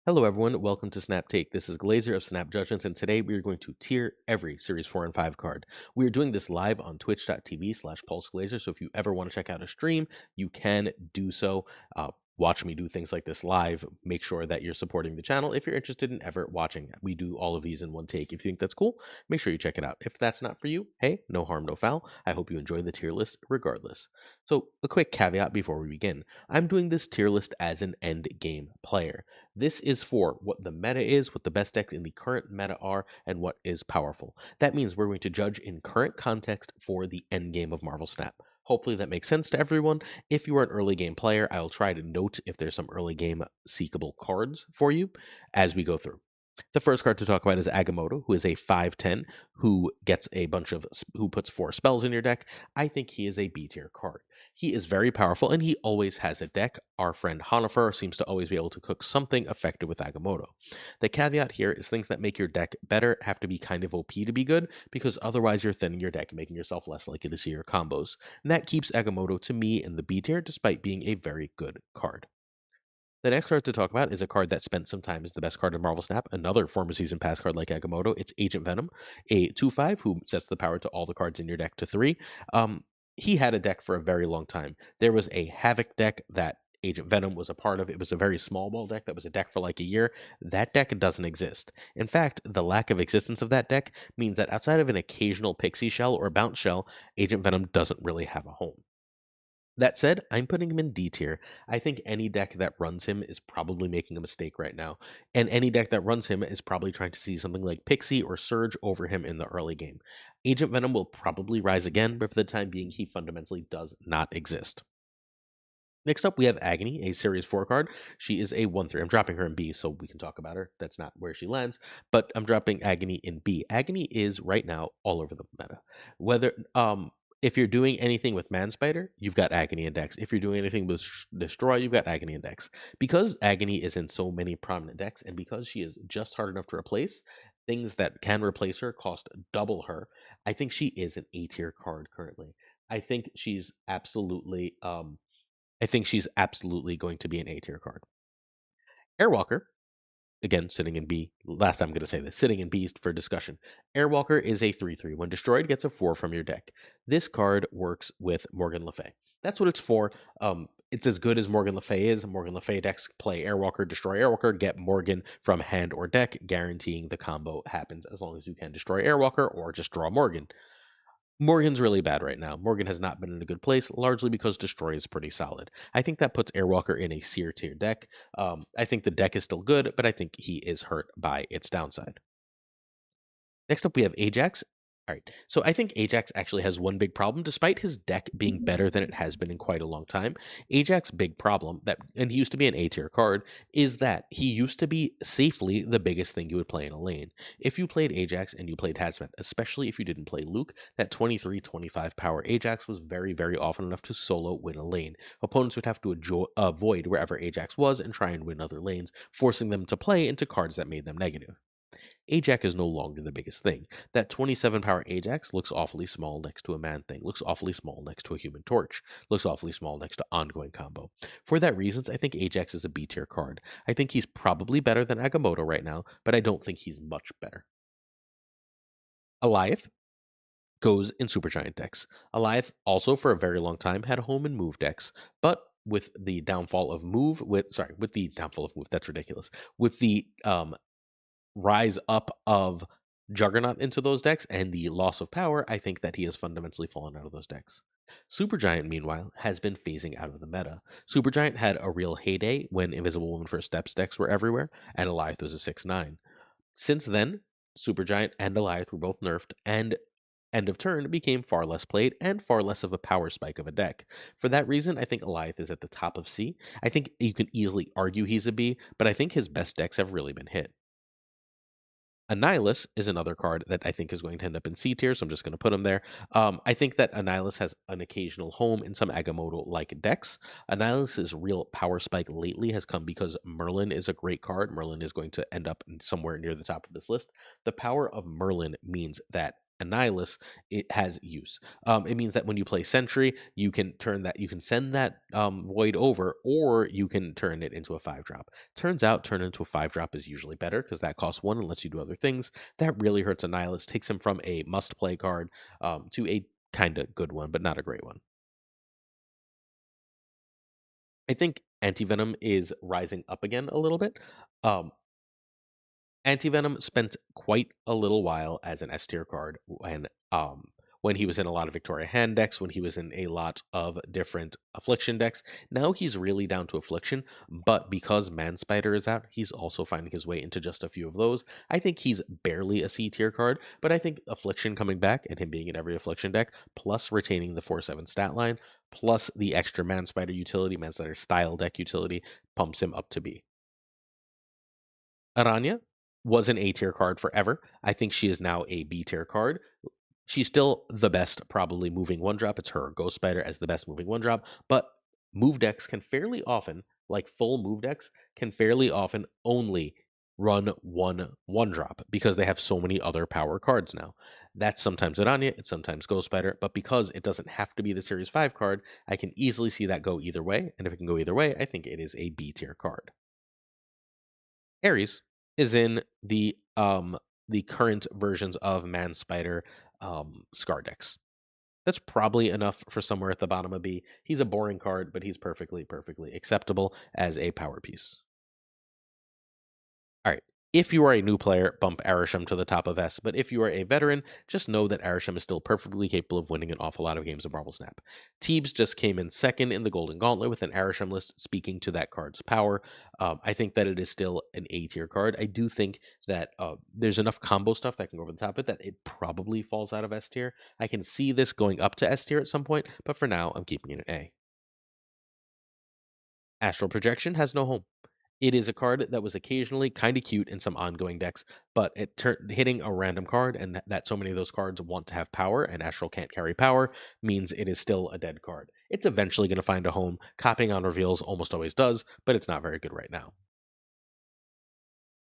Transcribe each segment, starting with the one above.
Hello, everyone. Welcome to Snap Take. This is Glazer of Snap Judgments, and today we are going to tier every Series 4 and 5 card. We are doing this live on twitch.tv/pulseglazer, so if you ever want to check out a stream, you can do so. Watch me do things like this live. Make sure that you're supporting the channel if you're interested in ever watching. We do all of these in one take. If you think that's cool, make sure you check it out. If that's not for you, hey, no harm, no foul. I hope you enjoy the tier list regardless. So, a quick caveat before we begin. I'm doing this tier list as an end game player. This is for what the meta is, what the best decks in the current meta are, and what is powerful. That means we're going to judge in current context for the end game of Marvel Snap. Hopefully that makes sense to everyone. If you are an early game player, I will try to note if there's some early game seekable cards for you as we go through. The first card to talk about is Agamotto, who is a 5/10 who gets a bunch of who puts 4 spells in your deck. I think he is a B tier card. He is very powerful and he always has a deck. Our friend Honifer seems to always be able to cook something effective with Agamotto. The caveat here is things that make your deck better have to be kind of OP to be good, because otherwise you're thinning your deck, making yourself less likely to see your combos. And that keeps Agamotto to me in the B tier despite being a very good card. The next card to talk about is a card that spent some time as the best card in Marvel Snap, another former season pass card like Agamotto. It's Agent Venom, a 2/5 who sets the power to all the cards in your deck to 3. He had a deck for a very long time. There was a Havoc deck that Agent Venom was a part of. It was a very small ball deck that was a deck for like a year. That deck doesn't exist. In fact, the lack of existence of that deck means that outside of an occasional Pixie Shell or Bounce Shell, Agent Venom doesn't really have a home. That said, I'm putting him in D tier. I think any deck that runs him is probably making a mistake right now. And any deck that runs him is probably trying to see something like Pixie or Surge over him in the early game. Agent Venom will probably rise again, but for the time being, he fundamentally does not exist. Next up, we have Agony, a Series 4 card. She is a 1/3. I'm dropping her in B so we can talk about her. That's not where she lands, but I'm dropping Agony in B. Agony is right now all over the meta. Whether if you're doing anything with Manspider, you've got Agony Index. If you're doing anything with Destroy, you've got Agony Index. Because Agony is in so many prominent decks, and because she is just hard enough to replace, things that can replace her cost double her. I think she is an A tier card currently. I think she's absolutely I think she's absolutely going to be an A tier card. Airwalker, again, sitting in B. Last time I'm going to say this, sitting in B for discussion. Airwalker is a 3/3. When destroyed, gets a 4 from your deck. This card works with Morgan Le Fay. That's what it's for. It's as good as Morgan Le Fay is. Morgan Le Fay decks play Airwalker, destroy Airwalker, get Morgan from hand or deck, guaranteeing the combo happens as long as you can destroy Airwalker or just draw Morgan. Morgan's really bad right now. Morgan has not been in a good place, largely because Destroy is pretty solid. I think that puts Airwalker in a C tier deck. I think the deck is still good, but I think he is hurt by its downside. Next up, we have Ajax. All right, so I think Ajax actually has one big problem, despite his deck being better than it has been in quite a long time. Ajax's big problem, and he used to be an A tier card, is that he used to be safely the biggest thing you would play in a lane. If you played Ajax and you played Hazmat, especially if you didn't play Luke, that 23-25 power Ajax was very, very often enough to solo win a lane. Opponents would have to avoid wherever Ajax was and try and win other lanes, forcing them to play into cards that made them negative. Ajax is no longer the biggest thing. That 27 power Ajax looks awfully small next to a Man Thing, looks awfully small next to a Human Torch, looks awfully small next to Ongoing Combo. For that reasons, I think Ajax is a B tier card. I think he's probably better than Agamotto right now, but I don't think he's much better. Eliath goes in Supergiant decks. Eliath also for a very long time had home and move decks, but with the downfall of move, with the downfall of move, that's ridiculous. With the rise up of Juggernaut into those decks and the loss of power, I think that he has fundamentally fallen out of those decks. Supergiant, meanwhile, has been phasing out of the meta. Supergiant had a real heyday when Invisible Woman for Steps decks were everywhere, and Eliath was a 6/9. Since then, Supergiant and Eliath were both nerfed, and End of Turn became far less played and far less of a power spike of a deck. For that reason, I think Eliath is at the top of C. I think you can easily argue he's a B, but I think his best decks have really been hit. Annihilus is another card that I think is going to end up in C tier, so I'm just going to put him there. I think that Annihilus has an occasional home in some Agamotto-like decks. Annihilus's real power spike lately has come because Merlin is a great card. Merlin is going to end up somewhere near the top of this list. The power of Merlin means that Annihilus, it has use. It means that when you play Sentry, you can send that Void over, or you can turn it into a 5 drop. Turns out, turn it into a 5 drop is usually better because that costs 1 and lets you do other things. That really hurts Annihilus, takes him from a must play card to a kind of good one, but not a great one. I think Antivenom is rising up again a little bit. Um, Antivenom spent quite a little while as an S tier card when he was in a lot of Victoria hand decks, when he was in a lot of different Affliction decks. Now he's really down to Affliction, but because Manspider is out, he's also finding his way into just a few of those. I think he's barely a C tier card, but I think Affliction coming back and him being in every Affliction deck, plus retaining the 4/7 stat line, plus the extra Manspider utility, Manspider style deck utility, pumps him up to B. Aranya was an A tier card forever. I think she is now a B tier card. She's still the best, probably moving 1 drop. It's her Ghost Spider as the best moving 1 drop. But move decks can fairly often, like full move decks, can fairly often only run 1 drop because they have so many other power cards now. That's sometimes Aranya, it's sometimes Ghost Spider, but because it doesn't have to be the Series 5 card, I can easily see that go either way. And if it can go either way, I think it is a B tier card. Ares is in the current versions of Man Spider Scar decks. That's probably enough for somewhere at the bottom of B. He's a boring card, but he's perfectly acceptable as a power piece. All right. If you are a new player, bump Arisham to the top of S. But if you are a veteran, just know that Arisham is still perfectly capable of winning an awful lot of games of Marble Snap. Teebs just came in second in the Golden Gauntlet with an Arisham list, speaking to that card's power. I think that it is still an A tier card. I do think that there's enough combo stuff that can go over the top of it that it probably falls out of S tier. I can see this going up to S tier at some point, but for now, I'm keeping it an A. Astral Projection has no home. It is a card that was occasionally kind of cute in some ongoing decks, but hitting a random card and that so many of those cards want to have power and Astral can't carry power means it is still a dead card. It's eventually going to find a home. Copying on reveals almost always does, but it's not very good right now.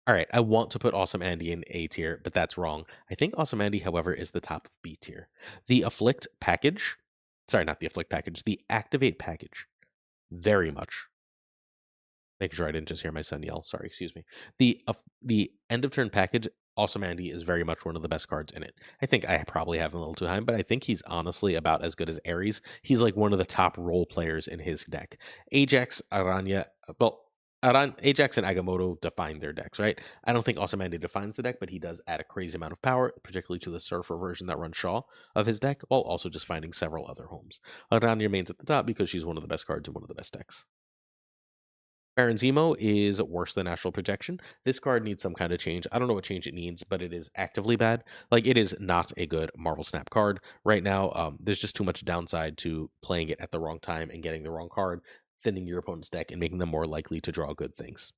All right, I want to put Awesome Andy in A tier, but that's wrong. I think Awesome Andy, however, is the top of B tier. The Afflict package, sorry, not the Afflict package, the Activate package, very much making sure I didn't just hear my son yell. Sorry, excuse me. The end of turn package, Awesome Andy is very much one of the best cards in it. I think I probably have him a little too high, but I think he's honestly about as good as Ares. He's like one of the top role players in his deck. Ajax, Aranya, well, Ajax and Agamotto define their decks, right? I don't think Awesome Andy defines the deck, but he does add a crazy amount of power, particularly to the Surfer version that runs Shaw of his deck, while also just finding several other homes. Aranya remains at the top because she's one of the best cards in one of the best decks. Baron Zemo is worse than Astral Projection. This card needs some kind of change. I don't know what change it needs, but it is actively bad. Like, it is not a good Marvel Snap card. Right now, there's just too much downside to playing it at the wrong time and getting the wrong card, thinning your opponent's deck, and making them more likely to draw good things.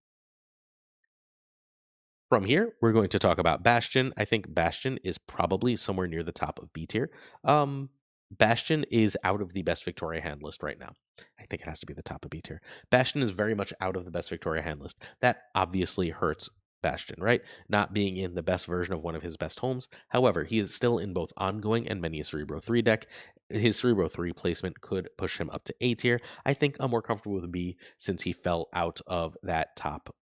From here, we're going to talk about Bastion. I think Bastion is probably somewhere near the top of B tier. Um, Bastion is out of the best Victoria hand list right now. I think it has to be the top of B tier. Bastion is very much out of the best Victoria hand list. That obviously hurts Bastion, right? Not being in the best version of one of his best homes. However, he is still in both ongoing and many a Cerebro 3 deck. His Cerebro 3 placement could push him up to A tier. I think I'm more comfortable with B since he fell out of that top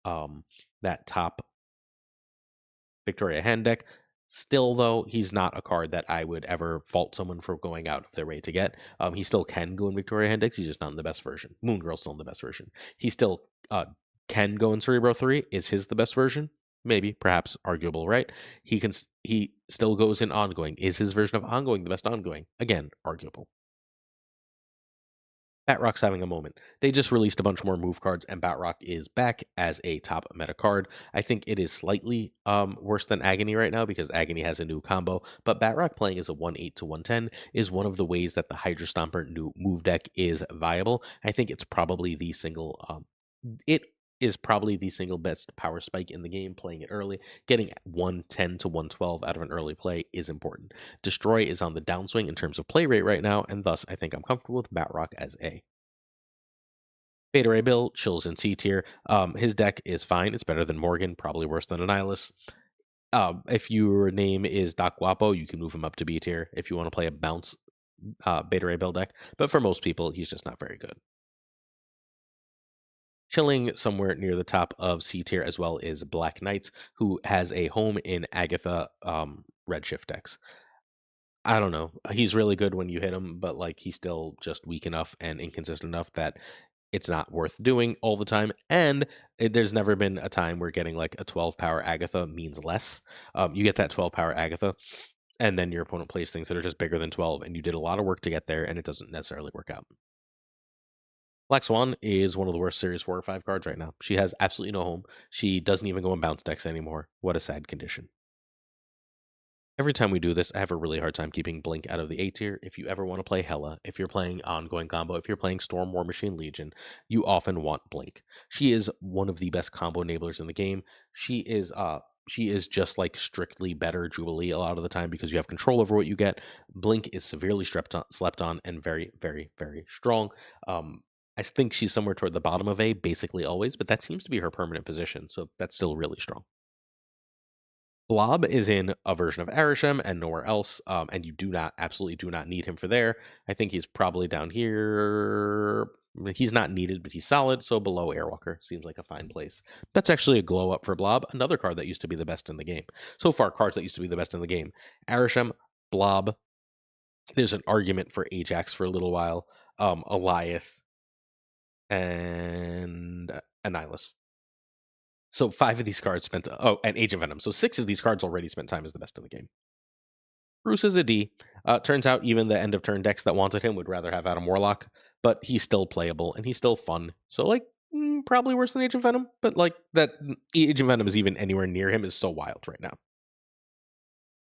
Victoria hand deck. Still, though, he's not a card that I would ever fault someone for going out of their way to get. He still can go in Victoria hand decks. He's just not in the best version. Moon Girl's still in the best version. He still can go in Cerebro 3. Is his the best version? Maybe, perhaps, arguable, right? He still goes in ongoing. Is his version of ongoing the best ongoing? Again, arguable. Batrock's having a moment. They just released a bunch more move cards, and Batrock is back as a top meta card. I think it is slightly worse than Agony right now because Agony has a new combo, but Batrock playing as a 1/8 to 1/10 is one of the ways that the Hydra Stomper new move deck is viable. I think it is probably the single best power spike in the game. Playing it early, getting 110 to 112 out of an early play is important. Destroy is on the downswing in terms of play rate right now, and thus I think I'm comfortable with Batrock as A. Beta Ray Bill chills in C tier. His deck is fine. It's better than Morgan, probably worse than Annihilus. If your name is Doc Guapo, you can move him up to B tier if you want to play a bounce Beta Ray build deck. But for most people, he's just not very good. Chilling somewhere near the top of C tier as well is Black Knight, who has a home in Agatha Redshift decks. I don't know. He's really good when you hit him, but like he's still just weak enough and inconsistent enough that it's not worth doing all the time. And there's never been a time where getting like a 12 power Agatha means less. You get that 12 power Agatha, and then your opponent plays things that are just bigger than 12, and you did a lot of work to get there, and it doesn't necessarily work out. Black Swan is one of the worst Series 4 or 5 cards right now. She has absolutely no home. She doesn't even go in bounce decks anymore. What a sad condition. Every time we do this, I have a really hard time keeping Blink out of the A tier. If you ever want to play Hela, if you're playing Ongoing Combo, if you're playing Storm War Machine Legion, you often want Blink. She is one of the best combo enablers in the game. She is just like strictly better Jubilee a lot of the time because you have control over what you get. Blink is severely slept on and very, very, very strong. I think she's somewhere toward the bottom of A basically always, but that seems to be her permanent position, so that's still really strong. Blob is in a version of Arishem and nowhere else, and you absolutely do not need him for there. I think he's probably down here. He's not needed, but he's solid, so below Airwalker seems like a fine place. That's actually a glow up for Blob, another card that used to be the best in the game. So far, cards that used to be the best in the game. Arishem, Blob, there's an argument for Ajax for a little while, Eliath, and Annihilus. So 5 of these cards spent. Oh, and Age of Venom. So 6 of these cards already spent time as the best in the game. Bruce is a D. Turns out even the end of turn decks that wanted him would rather have Adam Warlock, but he's still playable and he's still fun. So like probably worse than Age of Venom, but like that Age of Venom is even anywhere near him is so wild right now.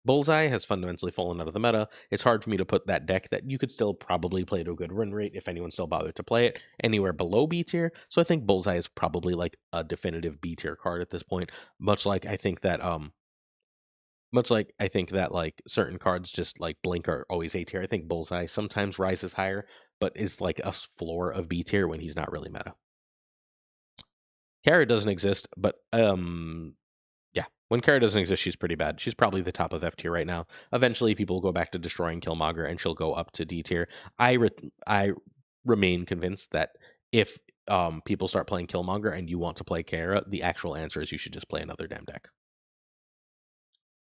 Bullseye has fundamentally fallen out of the meta. It's hard for me to put that deck that you could still probably play to a good win rate if anyone still bothered to play it anywhere below B tier. So I think Bullseye is probably like a definitive B tier card at this point. Much like I think that like certain cards just like Blink are always A tier. I think Bullseye sometimes rises higher, but is like a floor of B tier when he's not really meta. Kara doesn't exist, but yeah, when Kara doesn't exist, she's pretty bad. She's probably the top of F tier right now. Eventually, people will go back to destroying Killmonger, and she'll go up to D tier. I remain convinced that if people start playing Killmonger and you want to play Kara, the actual answer is you should just play another damn deck.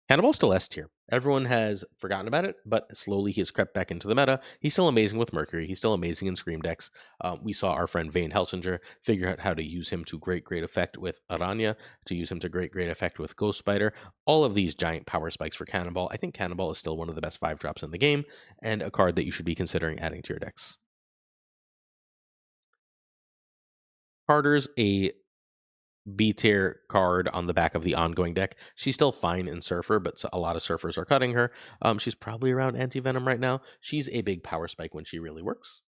Hannibal's still S tier. Everyone has forgotten about it, but slowly he has crept back into the meta. He's still amazing with Mercury. He's still amazing in Scream decks. We saw our friend Vane Helsinger figure out how to use him to great, great effect with Aranya, to use him to great, great effect with Ghost Spider. All of these giant power spikes for Cannonball. I think Cannonball is still one of the best 5 drops in the game, and a card that you should be considering adding to your decks. Carter's a B tier card on the back of the ongoing deck. She's still fine in Surfer, but a lot of Surfers are cutting her. She's probably around Anti Venom right now. She's a big power spike when she really works.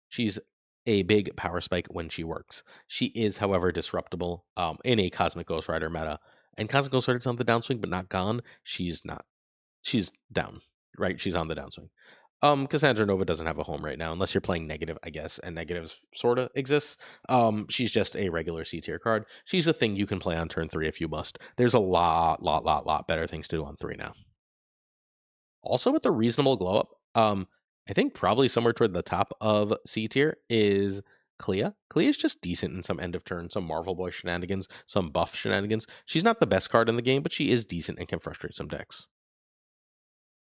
She's a big power spike when she works. She is, however, disruptible in a Cosmic Ghost Rider meta. And Cosmic Ghost Rider's on the downswing, but not gone. She's not. She's down, right? She's on the downswing. Cassandra Nova doesn't have a home right now, unless you're playing negative, I guess, and negatives sorta exists. She's just a regular C tier card. She's a thing you can play on turn 3 if you must. There's a lot better things to do on 3 now. Also with a reasonable glow up, I think probably somewhere toward the top of C tier is Clea. Clea is just decent in some end of turn, some Marvel Boy shenanigans, some buff shenanigans. She's not the best card in the game, but she is decent and can frustrate some decks.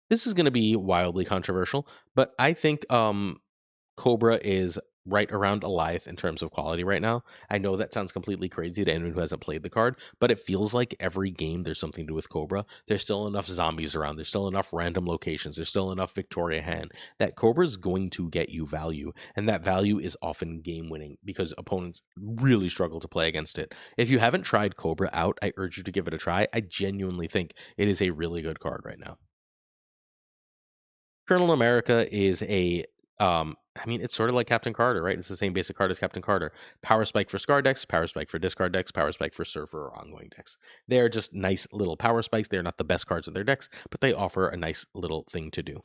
This is going to be wildly controversial, but I think Cobra is right around Eliath in terms of quality right now. I know that sounds completely crazy to anyone who hasn't played the card, but it feels like every game there's something to do with Cobra. There's still enough zombies around. There's still enough random locations. There's still enough Victoria Hand that Cobra's going to get you value, and that value is often game winning because opponents really struggle to play against it. If you haven't tried Cobra out, I urge you to give it a try. I genuinely think it is a really good card right now. Colonel America is I mean, it's sort of like Captain Carter, right? It's the same basic card as Captain Carter. Power Spike for Scar decks, Power Spike for discard decks, Power Spike for Surfer or ongoing decks. They're just nice little power spikes. They're not the best cards in their decks, but they offer a nice little thing to do.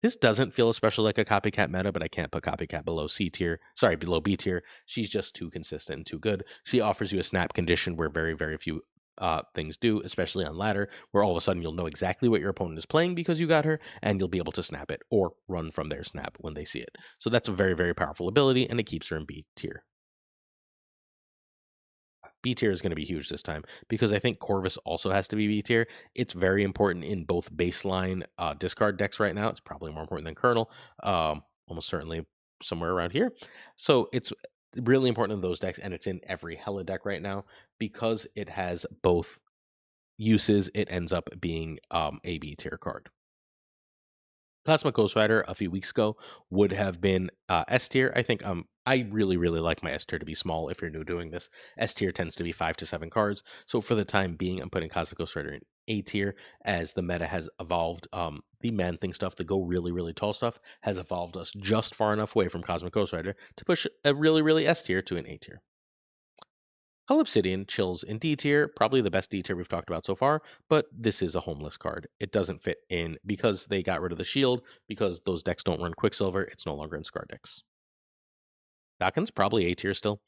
This doesn't feel especially like a copycat meta, but I can't put copycat below C tier. Sorry, below B tier. She's just too consistent and too good. She offers you a snap condition where very, very few things do, especially on ladder, where all of a sudden you'll know exactly what your opponent is playing because you got her, and you'll be able to snap it or run from their snap when they see it. So that's a very, very powerful ability, and it keeps her in B tier. B tier is going to be huge this time because I think Corvus also has to be B tier. It's very important in both baseline discard decks right now. It's probably more important than Colonel, almost certainly somewhere around here. So it's really important in those decks, and it's in every Hella deck right now because it has both uses. It ends up being a B tier card. Plasma Ghost Rider a few weeks ago would have been S tier. I think I really really like my S tier to be small. If you're new doing this, S tier tends to be 5 to 7 cards. So for the time being, I'm putting Cosmic Ghost Rider in A tier as the meta has evolved. The Man Thing stuff, the go really really tall stuff, has evolved us just far enough away from Cosmic Ghost Rider to push a really really S tier to an A tier. Hull Obsidian chills in D tier, probably the best D tier we've talked about so far, but this is a homeless card. It doesn't fit in because they got rid of the shield, because those decks don't run Quicksilver, it's no longer in Scar decks. Dokken's probably A tier still.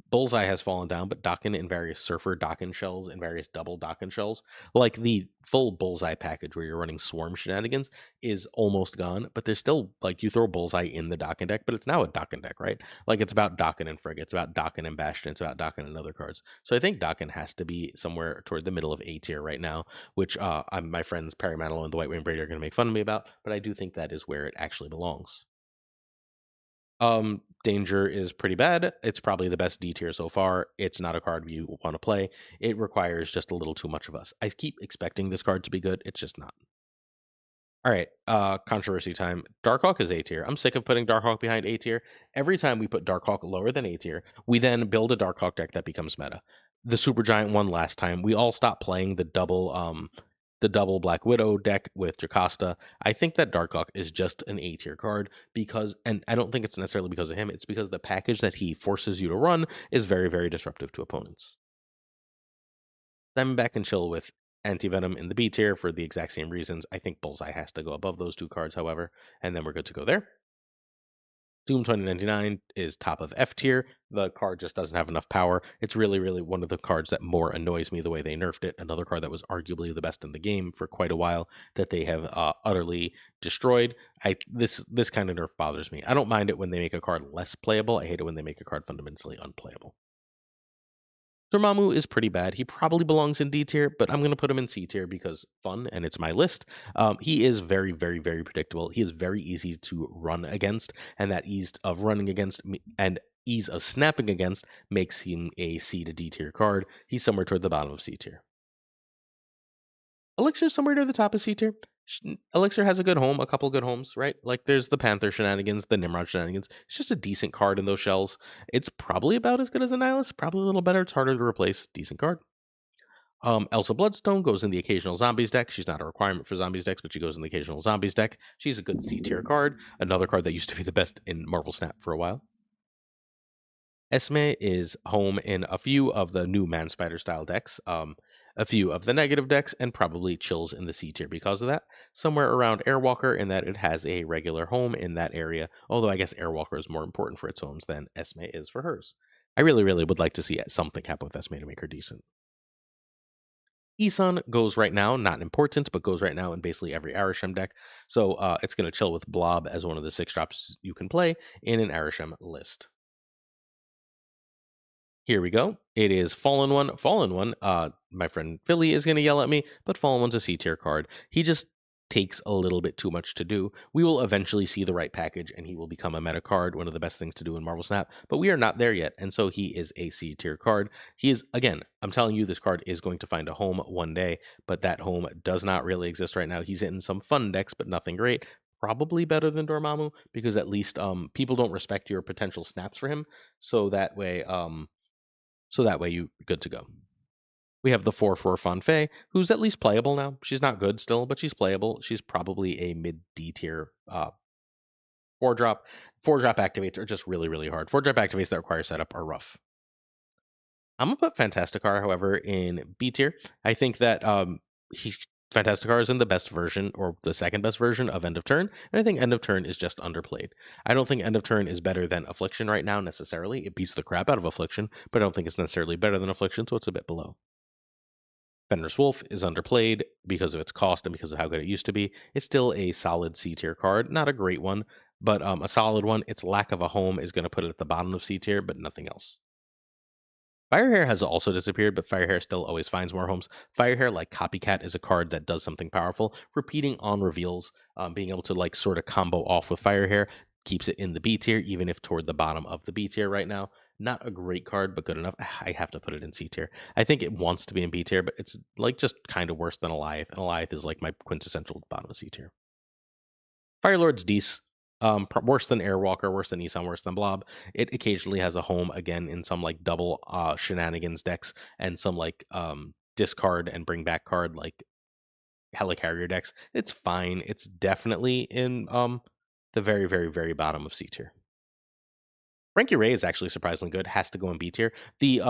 Bullseye has fallen down, but Dokken in various Surfer Dokken shells and various double Dokken shells, like the full Bullseye package where you're running Swarm shenanigans, is almost gone. But there's still like you throw Bullseye in the Dokken deck, but it's now a Dokken deck, right? Like it's about Dokken and Frigga, it's about Dokken and Bastion, it's about Dokken and other cards. So I think Dokken has to be somewhere toward the middle of A tier right now, which my friends Perry Manilow and the White Wing Brady are going to make fun of me about, but I do think that is where it actually belongs. Danger is pretty bad. It's probably the best D tier so far. It's not a card you want to play. It requires just a little too much of us. I keep expecting this card to be good. It's just not. All right, controversy time. Darkhawk is A tier. I'm sick of putting Darkhawk behind A tier. Every time we put Darkhawk lower than A tier, we then build a Darkhawk deck that becomes meta. The Supergiant one last time, we all stopped playing the double Black Widow deck with Jocasta. I think that Darkhawk is just an A tier card because, and I don't think it's necessarily because of him. It's because the package that he forces you to run is very, very disruptive to opponents. Diamondback can chill with Anti-Venom in the B tier for the exact same reasons. I think Bullseye has to go above those two cards, however, and then we're good to go there. Doom 2099 is top of F tier. The card just doesn't have enough power. It's really, really one of the cards that more annoys me the way they nerfed it. Another card that was arguably the best in the game for quite a while that they have utterly destroyed. This kind of nerf bothers me. I don't mind it when they make a card less playable. I hate it when they make a card fundamentally unplayable. Dormammu is pretty bad. He probably belongs in D tier, but I'm going to put him in C tier because fun, and it's my list. He is very, very, very predictable. He is very easy to run against, and that ease of running against and ease of snapping against makes him a C to D tier card. He's somewhere toward the bottom of C tier. Elixir's somewhere near the top of C tier. Elixir has a good home, a couple good homes, right? Like there's the Panther shenanigans, the Nimrod shenanigans. It's just a decent card in those shells. It's probably about as good as a Nihilus, probably a little better. It's harder to replace. Decent card. Elsa Bloodstone goes in the occasional zombies deck. She's not a requirement for zombies decks, but she goes in the occasional zombies deck. She's a good C tier card. Another card that used to be the best in Marvel Snap for a while. Esme is home in a few of the new Man Spider style decks, a few of the negative decks, and probably chills in the C tier because of that. Somewhere around Airwalker in that it has a regular home in that area, although I guess Airwalker is more important for its homes than Esme is for hers. I really, really would like to see something happen with Esme to make her decent. Isan goes right now, not important, but goes right now in basically every Arishem deck. So it's going to chill with Blob as one of the 6 drops you can play in an Arishem list. Here we go. It is Fallen One. Fallen One. My friend Philly is going to yell at me, but Fallen One's a C tier card. He just takes a little bit too much to do. We will eventually see the right package, and he will become a meta card, one of the best things to do in Marvel Snap. But we are not there yet, and so he is a C tier card. He is, again, I'm telling you, this card is going to find a home one day, but that home does not really exist right now. He's in some fun decks, but nothing great. Probably better than Dormammu because at least people don't respect your potential snaps for him. So that way you're good to go. We have the 4/4 Fanfei, who's at least playable now. She's not good still, but she's playable. She's probably a mid D tier 4 drop. 4 drop activates are just really, really hard. 4 drop activates that require setup are rough. I'm gonna put Fantasticar, however, in B tier. I think that he Fantasticar is in the best version or the second best version of End of Turn, and I think End of Turn is just underplayed. I don't think End of Turn is better than Affliction right now necessarily. It beats the crap out of Affliction, but I don't think it's necessarily better than Affliction, so it's a bit below. Fenris Wolf is underplayed because of its cost and because of how good it used to be. It's still a solid C tier card, not a great one, but a solid one. Its lack of a home is going to put it at the bottom of C tier, but nothing else. Firehair has also disappeared, but Firehair still always finds more homes. Firehair, like Copycat, is a card that does something powerful. Repeating on reveals, being able to like sort of combo off with Firehair keeps it in the B tier, even if toward the bottom of the B tier right now. Not a great card, but good enough. I have to put it in C tier. I think it wants to be in B tier, but it's like just kind of worse than Eliath. And Eliath is like my quintessential bottom of C tier. Firelord's Dees. Worse than Airwalker, worse than Isan, worse than Blob. It occasionally has a home again in some like double shenanigans decks and some like discard and bring back card like helicarrier decks. It's fine. It's definitely in the very, very, very bottom of C tier. Frankie Ray is actually surprisingly good. Has to go in B tier. The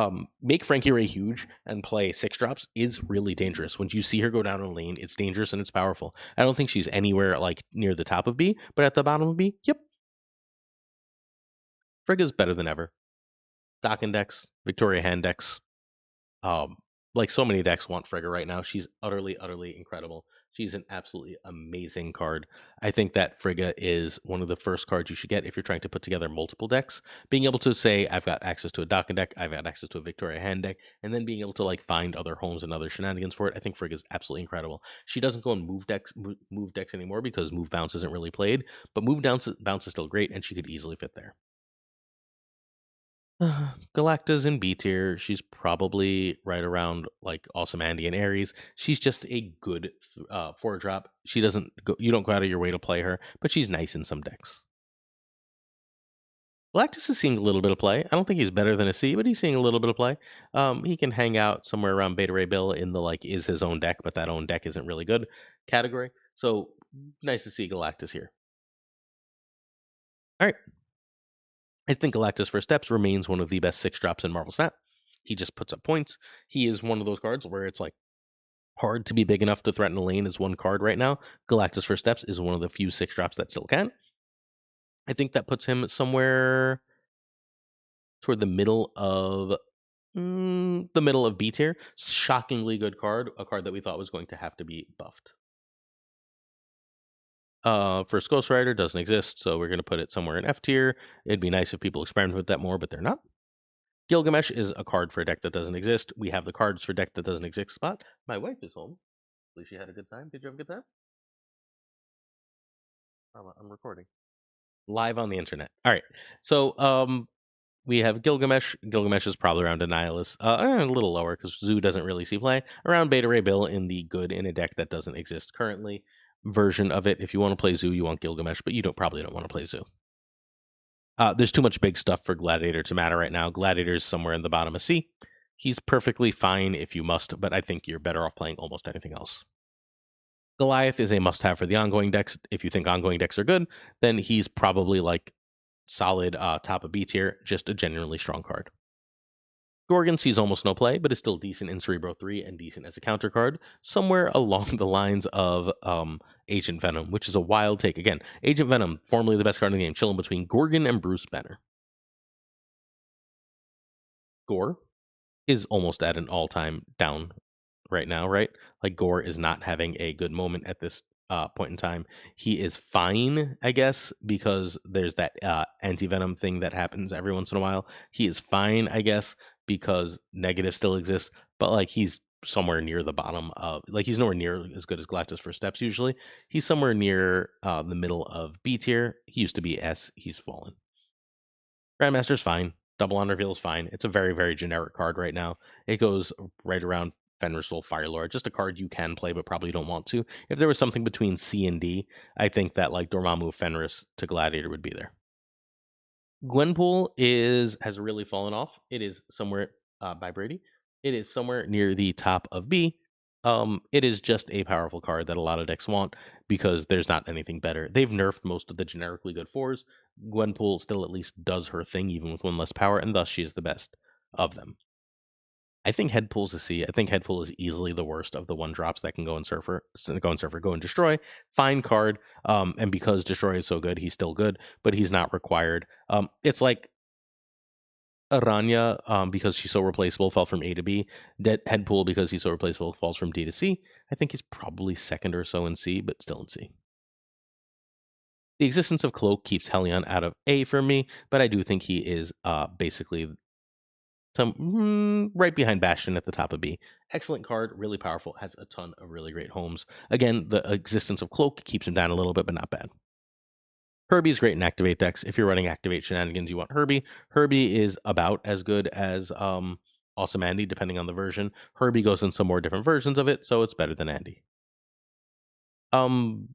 make Frankie Ray huge and play 6 drops is really dangerous. When you see her go down a lane, it's dangerous and it's powerful. I don't think she's anywhere like near the top of B, but at the bottom of B, yep, Frigga's better than ever. Dock Index, Victoria Hand decks, um, like so many decks want Frigga right now. She's utterly, utterly incredible. She's an absolutely amazing card. I think that Frigga is one of the first cards you should get if you're trying to put together multiple decks. Being able to say, I've got access to a Dokken deck, I've got access to a Victoria Hand deck, and then being able to like find other homes and other shenanigans for it, I think Frigga is absolutely incredible. She doesn't go in move decks anymore because move bounce isn't really played, but bounce is still great, and she could easily fit there. Galacta's in B tier. She's probably right around like Awesome Andy and Ares. She's just a good 4 drop. She doesn't go. You don't go out of your way to play her, but she's nice in some decks. Galactus is seeing a little bit of play. I don't think he's better than a C, but he's seeing a little bit of play. He can hang out somewhere around Beta Ray Bill in the like is his own deck, but that own deck isn't really good category. So nice to see Galactus here. All right, I think Galactus for Steps remains one of the best 6 drops in Marvel Snap. He just puts up points. He is one of those cards where it's like hard to be big enough to threaten a lane as one card right now. Galactus for Steps is one of the few 6 drops that still can. I think that puts him somewhere toward the middle of B tier. Shockingly good card, a card that we thought was going to have to be buffed. First Ghost Rider doesn't exist, so we're going to put it somewhere in F tier. It'd be nice if people experiment with that more, but they're not. Gilgamesh is a card for a deck that doesn't exist. We have the cards for deck that doesn't exist spot. My wife is home. Hopefully she had a good time. Did you have a good time? I'm recording. Live on the internet. All right. So we have Gilgamesh. Gilgamesh is probably around Annihilus. A little lower because Zoo doesn't really see play. Around Beta Ray Bill in the good in a deck that doesn't exist currently version of it. If you want to play Zoo, you want Gilgamesh, but you probably don't want to play Zoo. There's too much big stuff for Gladiator to matter right now. Gladiator's somewhere in the bottom of C. He's perfectly fine if you must, but I think you're better off playing almost anything else. Goliath is a must have for the ongoing decks. If you think ongoing decks are good, then he's probably like solid top of B tier, just a genuinely strong card. Gorgon sees almost no play, but is still decent in Cerebro 3 and decent as a counter card, somewhere along the lines of Agent Venom, which is a wild take. Again, Agent Venom, formerly the best card in the game, chilling between Gorgon and Bruce Banner. Gore is almost at an all-time down right now, right? Like Gore is not having a good moment at this point in time. He is fine, I guess, because there's that anti-venom thing that happens every once in a while. He is fine, I guess, because negative still exists, but like he's somewhere near the bottom of like he's nowhere near as good as Galactus for Steps usually. He's somewhere near the middle of B tier. He used to be S. He's fallen. Grandmaster's fine. Double on reveal is fine. It's a very, very generic card right now. It goes right around Fenris Soul Firelord. Just a card you can play but probably don't want to. If there was something between C and D, I think that like Dormammu Fenris to Gladiator would be there. Gwenpool has really fallen off. It is somewhere by Brady. It is somewhere near the top of B. It is just a powerful card that a lot of decks want because there's not anything better. They've nerfed most of the generically good fours. Gwenpool still at least does her thing even with one less power, and thus she is the best of them. I think Headpool's a C. I think Headpool is easily the worst of the 1 drops that can go and go and destroy. Fine card. And because destroy is so good, he's still good, but he's not required. It's like Aranya, because she's so replaceable, fell from A to B. Headpool, because he's so replaceable, falls from D to C. I think he's probably second or so in C, but still in C. The existence of Cloak keeps Helion out of A for me, but I do think he is basically right behind Bastion at the top of B. Excellent card, really powerful, has a ton of really great homes. Again, the existence of Cloak keeps him down a little bit, but not bad. Herbie's great in Activate decks. If you're running Activate shenanigans, you want Herbie. Herbie is about as good as Awesome Andy, depending on the version. Herbie goes in some more different versions of it, so it's better than Andy. Um,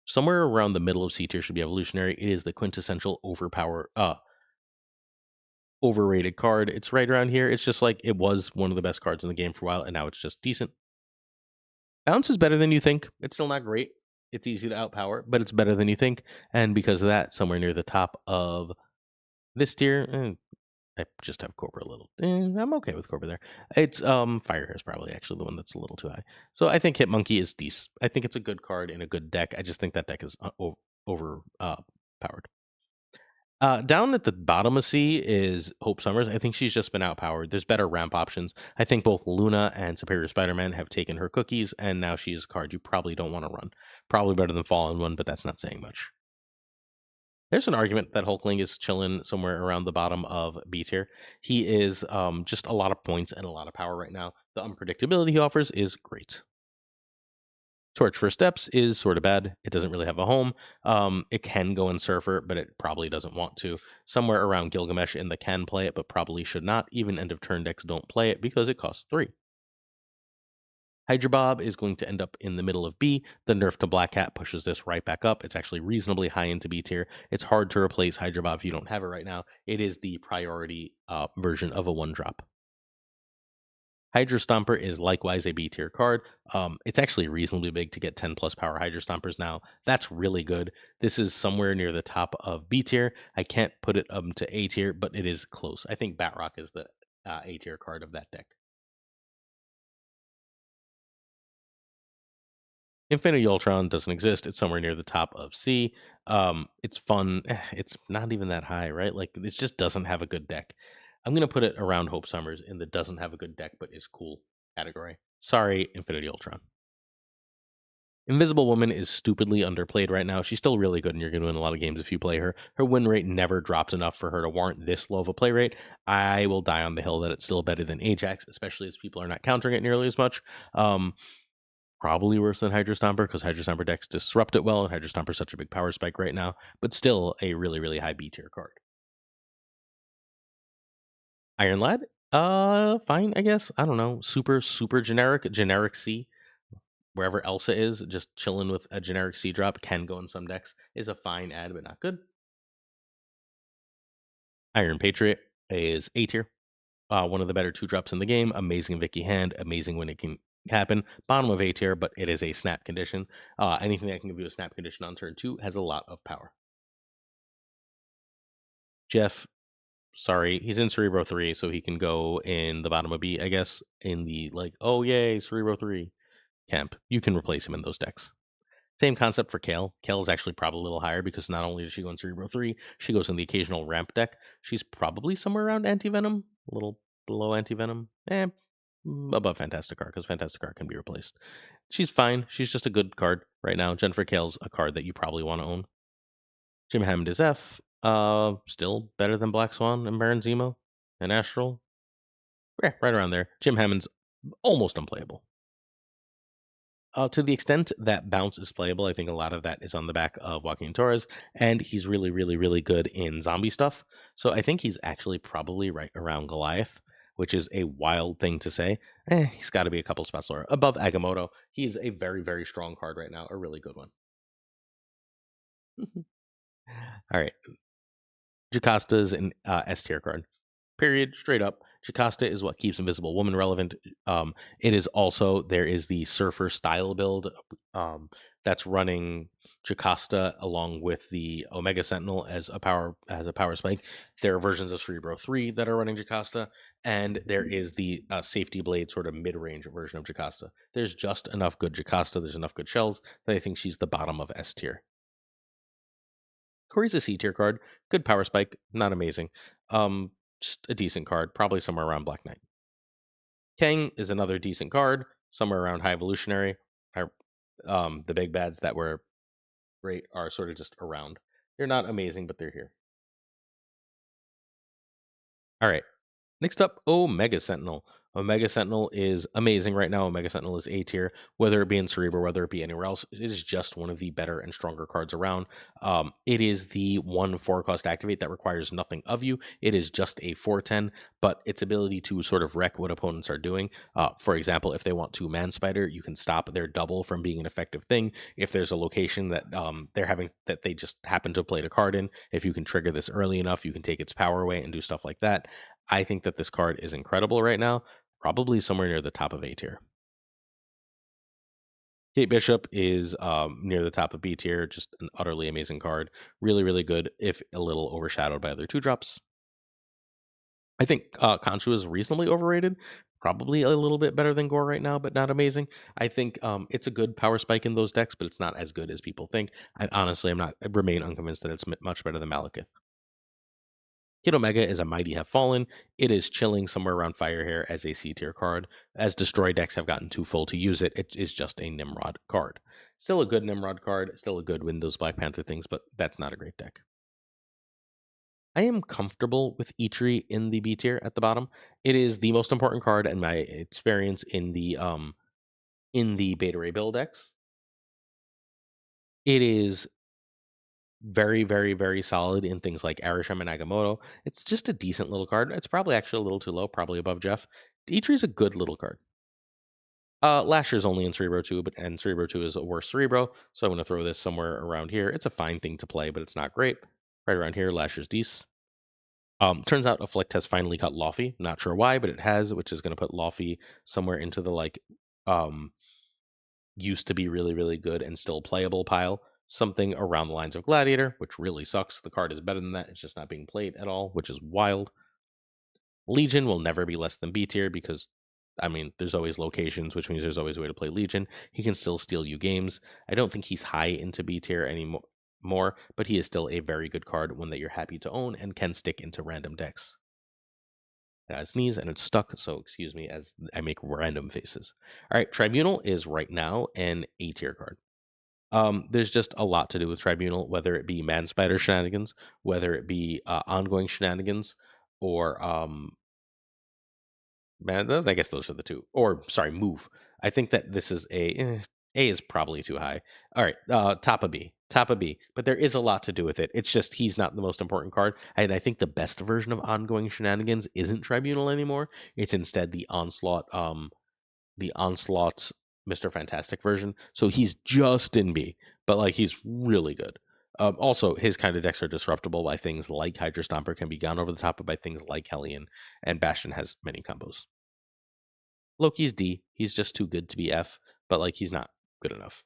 Somewhere around the middle of C tier should be Evolutionary. It is the quintessential overrated card. It's right around here. It's just like it was one of the best cards in the game for a while, and now it's just decent. Bounce is better than you think. It's still not great. It's easy to outpower, but it's better than you think. And because of that, somewhere near the top of this tier, I just have Cobra a little. I'm okay with Cobra there. It's Fire Hair is probably actually the one that's a little too high. So I think Hitmonkey is decent. I think it's a good card in a good deck. I just think that deck is over powered. Down at the bottom of C is Hope Summers. I think she's just been outpowered. There's better ramp options. I think both Luna and Superior Spider-Man have taken her cookies, and now she's a card you probably don't want to run. Probably better than Fallen One, but that's not saying much. There's an argument that Hulkling is chilling somewhere around the bottom of B tier. He is just a lot of points and a lot of power right now. The unpredictability he offers is great. Torch for Steps is sort of bad. It doesn't really have a home. It can go in Surfer, but it probably doesn't want to. Somewhere around Gilgamesh in the can play it, but probably should not. Even end of turn decks don't play it because it costs 3. Hydra Bob is going to end up in the middle of B. The nerf to Black Hat pushes this right back up. It's actually reasonably high into B tier. It's hard to replace Hydra Bob if you don't have it right now. It is the priority version of a 1-drop. Hydra Stomper is likewise a B tier card. It's actually reasonably big to get 10 plus power Hydra Stompers now. That's really good. This is somewhere near the top of B tier. I can't put it to A tier, but it is close. I think Batrock is the A tier card of that deck. Infinity Ultron doesn't exist. It's somewhere near the top of C. It's fun. It's not even that high, right? Like it just doesn't have a good deck. I'm gonna put it around Hope Summers in the doesn't have a good deck but is cool category. Sorry, Infinity Ultron. Invisible Woman is stupidly underplayed right now. She's still really good, and you're going to win a lot of games if you play her. Her win rate never drops enough for her to warrant this low of a play rate. I will die on the hill that it's still better than Ajax, especially as people are not countering it nearly as much. Probably worse than Hydra Stomper because Hydra Stomper decks disrupt it well, and Hydra Stomper is such a big power spike right now, but still a really, really high B tier card. Iron Lad? Fine, I guess. I don't know. Super, super generic C. Wherever Elsa is, just chilling with a generic C drop can go in some decks. Is a fine ad, but not good. Iron Patriot is A tier. One of the better 2-drops in the game. Amazing Vicky hand. Amazing when it can happen. Bottom of A tier, but it is a snap condition. Anything that can give you a snap condition on turn 2 has a lot of power. Jeff, sorry, he's in Cerebro 3, so he can go in the bottom of B, I guess, in the like, oh yay, Cerebro 3 camp. You can replace him in those decks. Same concept for Kale. Kale is actually probably a little higher because not only does she go in Cerebro 3, she goes in the occasional ramp deck. She's probably somewhere around Anti-Venom, a little below Anti-Venom. Above Fantastic Car because Fantastic Car can be replaced. She's fine. She's just a good card right now. Jennifer Kale's a card that you probably want to own. Jim Hammond is F. Still better than Black Swan and Baron Zemo and Astral. Yeah, right around there. Jim Hammond's almost unplayable. To the extent that Bounce is playable, I think a lot of that is on the back of Joaquin Torres, and he's really, really, really good in zombie stuff. So I think he's actually probably right around Goliath, which is a wild thing to say. He's got to be a couple spots lower. Above Agamotto, he is a very, very strong card right now, a really good one. All right, Jacasta's an S tier card. Period. Straight up. Jocasta is what keeps Invisible Woman relevant. It is also there is the Surfer style build that's running Jocasta along with the Omega Sentinel as a power spike. There are versions of Cerebro 3 that are running Jocasta, and there is the Safety Blade sort of mid range version of Jocasta. There's just enough good Jocasta. There's enough good shells that I think she's the bottom of S tier. Corey's a C tier card. Good power spike, not amazing. just a decent card, probably somewhere around Black Knight. Kang is another decent card, somewhere around High Evolutionary. Or, the big bads that were great are sort of just around. They're not amazing, but they're here. All right. Next up, Omega Sentinel. Omega Sentinel is amazing right now. Omega Sentinel is A tier, whether it be in Cerebro, whether it be anywhere else. It is just one of the better and stronger cards around. It is the 1/4 cost activate that requires nothing of you. It is just a 4/10, but its ability to sort of wreck what opponents are doing. For example, if they want to Man Spider, you can stop their double from being an effective thing. If there's a location that they're having that they just happen to have played a card in, if you can trigger this early enough, you can take its power away and do stuff like that. I think that this card is incredible right now, probably somewhere near the top of A tier. Kate Bishop is near the top of B tier, just an utterly amazing card. Really, really good, if a little overshadowed by other 2 drops. I think Khonshu is reasonably overrated. Probably a little bit better than Gore right now, but not amazing. I think it's a good power spike in those decks, but it's not as good as people think. I honestly am not. I remain unconvinced that it's much better than Malekith. Kid Omega is a Mighty Have Fallen. It is chilling somewhere around Firehair as a C tier card. As Destroy decks have gotten too full to use it, it is just a Nimrod card. Still a good Nimrod card, still a good win those Black Panther things, but that's not a great deck. I am comfortable with Eitri in the B tier at the bottom. It is the most important card in my experience in the Beta Ray Bill decks. It is very, very, very solid in things like Arisham and Agamotto. It's just a decent little card. It's probably actually a little too low, probably above Jeff. Eitri is a good little card. Lasher's only in Cerebro 2, but and Cerebro 2 is a worse Cerebro, so I'm going to throw this somewhere around here. It's a fine thing to play, but it's not great. Right around here, Lasher's Dece. Turns out Afflict has finally cut Lofty. Not sure why, but it has, which is going to put Lofty somewhere into the um, used to be really, really good and still playable pile. Something around the lines of Gladiator, which really sucks. The card is better than that. It's just not being played at all, which is wild. Legion will never be less than B tier because, I mean, there's always locations, which means there's always a way to play Legion. He can still steal you games. I don't think he's high into B tier anymore, but he is still a very good card, one that you're happy to own and can stick into random decks. I sneeze and it's stuck, so excuse me as I make random faces. All right, Tribunal is right now an A tier card. There's just a lot to do with Tribunal, whether it be Man Spider shenanigans, whether it be ongoing shenanigans, or man, I guess those are the two. Or sorry, move. I think that this is A is probably too high. All right, top of B, top of B. But there is a lot to do with it. It's just he's not the most important card, and I think the best version of ongoing shenanigans isn't Tribunal anymore. It's instead the Onslaught Mr. Fantastic version. So he's just in B, but like he's really good. Also, his kind of decks are disruptible by things like Hydra Stomper can be gone over the top of by things like Hellion, and Bastion has many combos. Loki's D. He's just too good to be F, but like he's not good enough.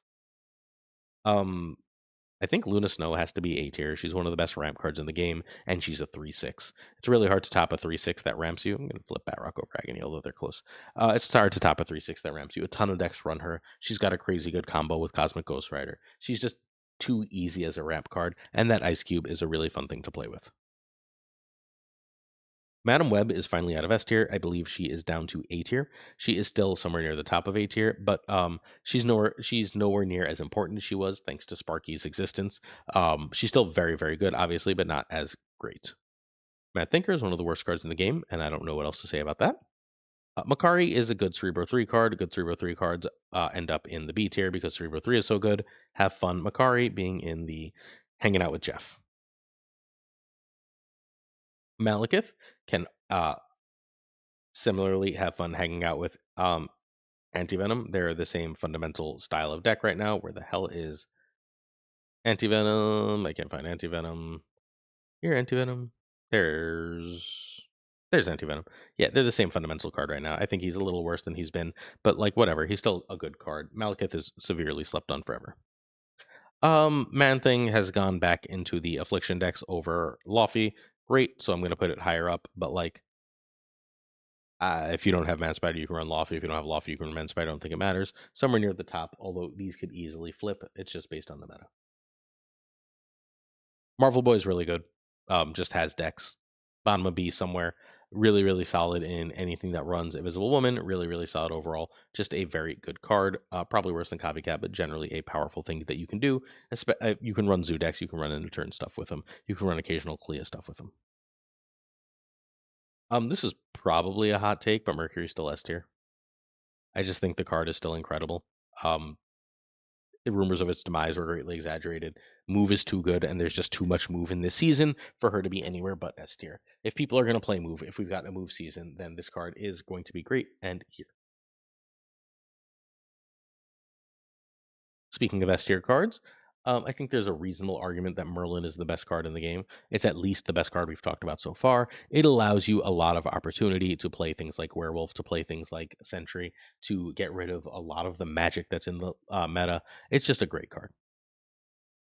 Um, I think Luna Snow has to be A tier. She's one of the best ramp cards in the game, and she's a 3/6. It's really hard to top a 3/6 that ramps you. I'm going to flip Batrock over Agony, although they're close. It's hard to top a 3/6 that ramps you. A ton of decks run her. She's got a crazy good combo with Cosmic Ghost Rider. She's just too easy as a ramp card, and that Ice Cube is a really fun thing to play with. Madam Web is finally out of S tier. I believe she is down to A tier. She is still somewhere near the top of A tier, but she's nowhere near as important as she was thanks to Sparky's existence. She's still very, very good, obviously, but not as great. Mad Thinker is one of the worst cards in the game, and I don't know what else to say about that. Makari is a good Cerebro 3 card. Good Cerebro 3 cards end up in the B tier because Cerebro 3 is so good. Have fun, Makari, being in the hanging out with Jeff. Malekith can similarly have fun hanging out with Anti-Venom. They're the same fundamental style of deck right now. Where the hell is Anti-Venom? I can't find Anti-Venom. Here, Anti-Venom. There's Anti-Venom. Yeah, they're the same fundamental card right now. I think he's a little worse than he's been, but like whatever, he's still a good card. Malekith is severely slept on forever. Man Thing has gone back into the Affliction decks over Lofty. Great, so I'm gonna put it higher up, but like if you don't have Man Spider, you can run Lofty. If you don't have Lofty, you can run Man Spider. I don't think it matters. Somewhere near the top, although these could easily flip. It's just based on the meta. Marvel Boy is really good. Just has decks. bottom of B somewhere. Really, really solid in anything that runs Invisible Woman. Really, really solid overall. Just a very good card. Probably worse than Copycat, but generally a powerful thing that you can do. You can run Zoo decks. You can run into turn stuff with them. You can run occasional Clea stuff with them. This is probably a hot take, but Mercury's still S tier. I just think the card is still incredible. Um, the rumors of its demise were greatly exaggerated. Move is too good, and there's just too much move in this season for her to be anywhere but S tier. If people are going to play move, if we've got a move season, then this card is going to be great. And here, speaking of S tier cards, I think there's a reasonable argument that Merlin is the best card in the game. It's at least the best card we've talked about so far. It allows you a lot of opportunity to play things like Werewolf, to play things like Sentry, to get rid of a lot of the magic that's in the meta. It's just a great card.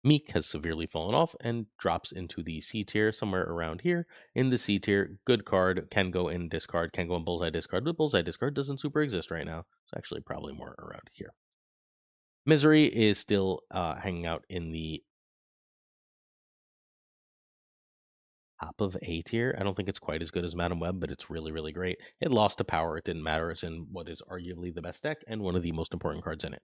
Meek has severely fallen off and drops into the C tier somewhere around here. In the C tier, good card, can go in discard, can go in bullseye discard, but bullseye discard doesn't super exist right now. It's actually probably more around here. Misery is still hanging out in the top of A tier. I don't think it's quite as good as Madam Web, but it's really, really great. It lost to power, it didn't matter. It's in what is arguably the best deck and one of the most important cards in it.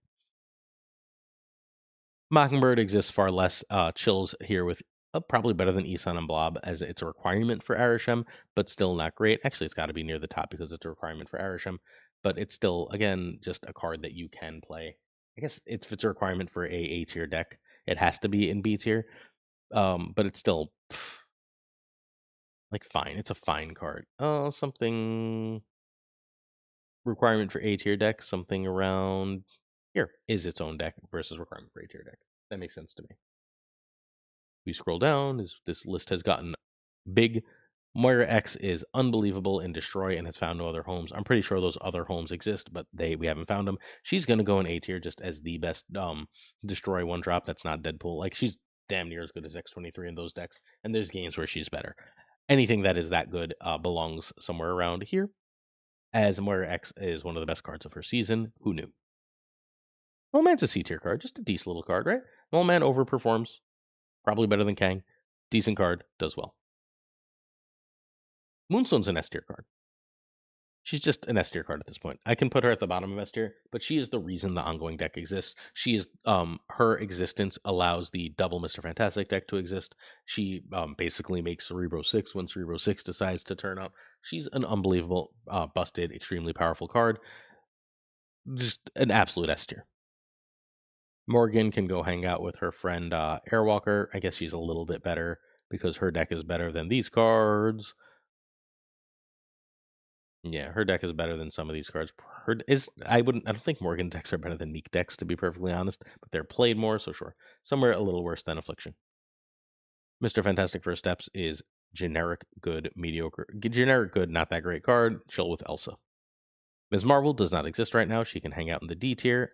Mockingbird exists far less. Chills here with probably better than Isan and Blob as it's a requirement for Arishem, but still not great. Actually, it's got to be near the top because it's a requirement for Arishem, but it's still, again, just a card that you can play. I guess if it's a requirement for a tier deck, it has to be in B tier, but it's still like fine. It's a fine card. Oh, something requirement for A tier deck, something around here is its own deck versus requirement for A tier deck. That makes sense to me. We scroll down, this list has gotten big. Moira X is unbelievable in Destroy and has found no other homes. I'm pretty sure those other homes exist, but we haven't found them. She's gonna go in A tier just as the best Destroy one drop that's not Deadpool. Like she's damn near as good as X23 in those decks, and there's games where she's better. Anything that is that good belongs somewhere around here. As Moira X is one of the best cards of her season. Who knew? Mole Man's a C tier card, just a decent little card, right? Mole Man overperforms, probably better than Kang. Decent card, does well. Moonstone's an S tier card. She's just an S tier card at this point. I can put her at the bottom of S tier, but she is the reason the ongoing deck exists. She is her existence allows the double Mr. Fantastic deck to exist. She basically makes Cerebro 6 when Cerebro 6 decides to turn up. She's an unbelievable, busted, extremely powerful card. Just an absolute S tier. Morgan can go hang out with her friend Airwalker. I guess she's a little bit better because her deck is better than these cards. Yeah, her deck is better than some of these cards. Her is I don't think Morgan decks are better than Meek decks to be perfectly honest, but they're played more, so sure. Somewhere a little worse than Affliction. Mr. Fantastic First Steps is generic good, mediocre, generic good, not that great card. Chill with Elsa. Ms. Marvel does not exist right now. She can hang out in the D tier.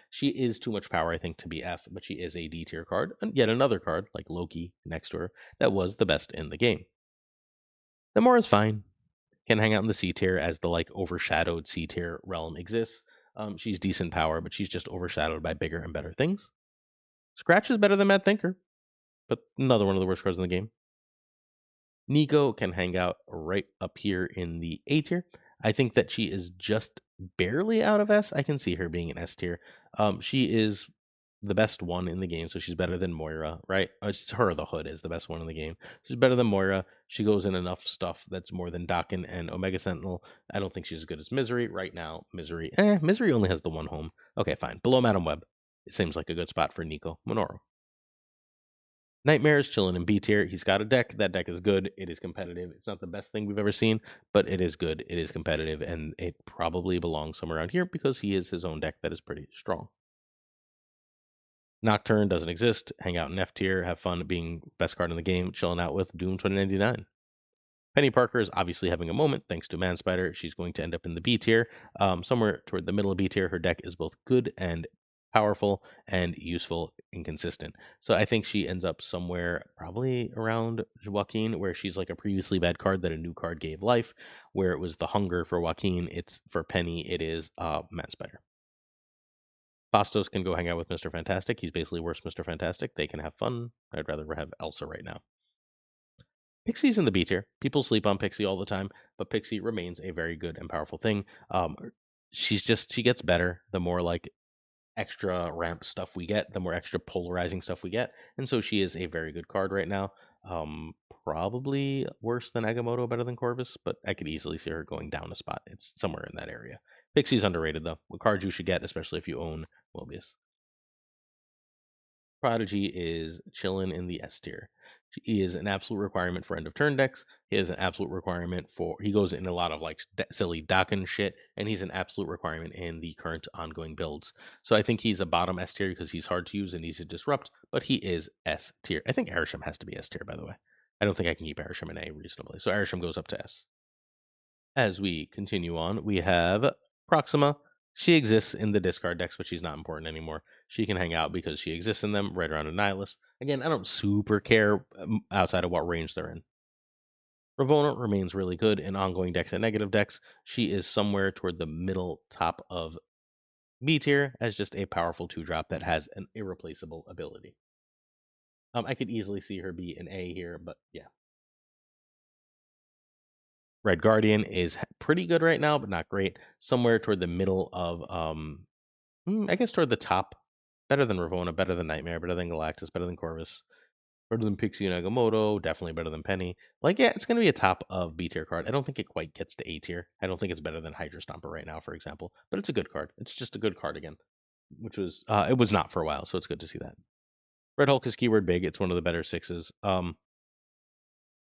She is too much power, I think, to be F, but she is a D tier card. And yet another card, like Loki next to her, that was the best in the game. Namor is fine. Can hang out in the C tier as the like overshadowed C tier realm exists. She's decent power, but she's just overshadowed by bigger and better things. Scratch is better than Mad Thinker, but another one of the worst cards in the game. Nico can hang out right up here in the A tier. I think that she is just barely out of S. I can see her being an S tier. She is the best one in the game, so she's better than Moira, right? It's her, the Hood, is the best one in the game. She's better than Moira. She goes in enough stuff that's more than Dakin and Omega Sentinel. I don't think she's as good as Misery right now. Misery only has the one home. Okay, fine. Below Madam Web, it seems like a good spot for Nico Minoru. Nightmare is chilling in B tier. He's got a deck. That deck is good. It is competitive. It's not the best thing we've ever seen, but it is good. It is competitive, and it probably belongs somewhere around here because he is his own deck that is pretty strong. Nocturne doesn't exist. Hang out in F tier. Have fun being best card in the game. Chilling out with Doom 2099. Penny Parker is obviously having a moment thanks to Manspider. She's going to end up in the B tier. Somewhere toward the middle of B tier, her deck is both good and powerful and useful and consistent. So I think she ends up somewhere probably around Joaquin, where she's like a previously bad card that a new card gave life, where it was the hunger for Joaquin. It's for Penny, it is Manspider. Bastos can go hang out with Mr. Fantastic. He's basically worse Mr. Fantastic. They can have fun. I'd rather have Elsa right now. Pixie's in the B tier. People sleep on Pixie all the time, but Pixie remains a very good and powerful thing. She gets better the more like extra ramp stuff we get, the more extra polarizing stuff we get, and so she is a very good card right now. Um, Probably worse than Agamotto, better than Corvus, but I could easily see her going down a spot. It's somewhere in that area. Pixie's underrated though. A card you should get, especially if you own Mobius. Prodigy is chilling in the S tier. He is an absolute requirement for end of turn decks. He is an absolute requirement for. He goes in a lot of like silly Dakin shit, and he's an absolute requirement in the current ongoing builds. So I think he's a bottom S tier because he's hard to use and easy to disrupt, but he is S tier. I think Arishem has to be S tier, by the way. I don't think I can keep Arishem in A reasonably. So Arishem goes up to S. As we continue on, we have Proxima. She exists in the discard decks, but she's not important anymore. She can hang out because she exists in them right around a Nihilus. Again, I don't super care outside of what range they're in. Ravonna remains really good in ongoing decks and negative decks. She is somewhere toward the middle top of B tier as just a powerful 2 drop that has an irreplaceable ability. I could easily see her be an A here, but yeah. Red Guardian is pretty good right now, but not great. Somewhere toward the middle of, I guess toward the top. Better than Ravonna, better than Nightmare, better than Galactus, better than Corvus, better than Pixie and Agamotto, definitely better than Penny. Like, yeah, it's going to be a top of B tier card. I don't think it quite gets to A tier. I don't think it's better than Hydra Stomper right now, for example, but it's a good card. It's just a good card again, which was, it was not for a while, so it's good to see that. Red Hulk is keyword big. It's one of the better sixes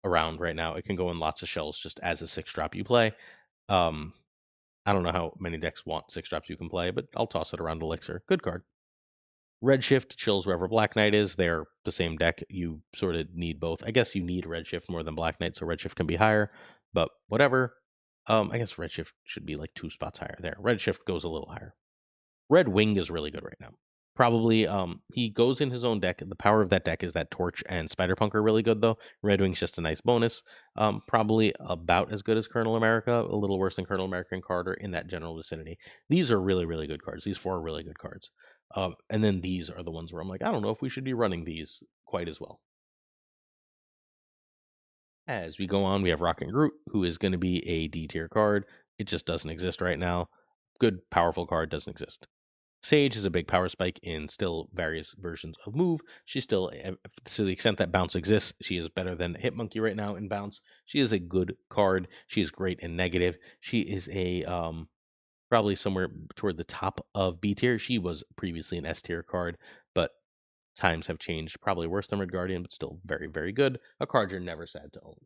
around right now. It can go in lots of shells just as a 6 drop you play. Um, I don't know how many decks want 6 drops you can play, but I'll toss it around Elixir. Good card. Redshift chills wherever Black Knight is. They're the same deck. You sort of need both. I guess you need Redshift more than Black Knight, so Redshift can be higher, but whatever. I guess Redshift should be like 2 spots higher there. Redshift goes a little higher. Red Wing is really good right now. Probably he goes in his own deck. The power of that deck is that Torch and Spider Punk are really good though. Red Wing's just a nice bonus. Probably about as good as Colonel America, a little worse than Colonel America and Carter in that general vicinity. These are really, really good cards. These 4 are really good cards. And then these are the ones where I'm like, I don't know if we should be running these quite as well. As we go on, we have Rock and Groot, who is going to be a D tier card. It just doesn't exist right now. Good, powerful card doesn't exist. Sage is a big power spike in still various versions of move. She's still, to the extent that bounce exists, she is better than Hitmonkey right now in bounce. She is a good card. She is great in negative. She is a probably somewhere toward the top of B tier. She was previously an S tier card, but times have changed. Probably worse than Red Guardian, but still very, very good. A card you're never sad to own.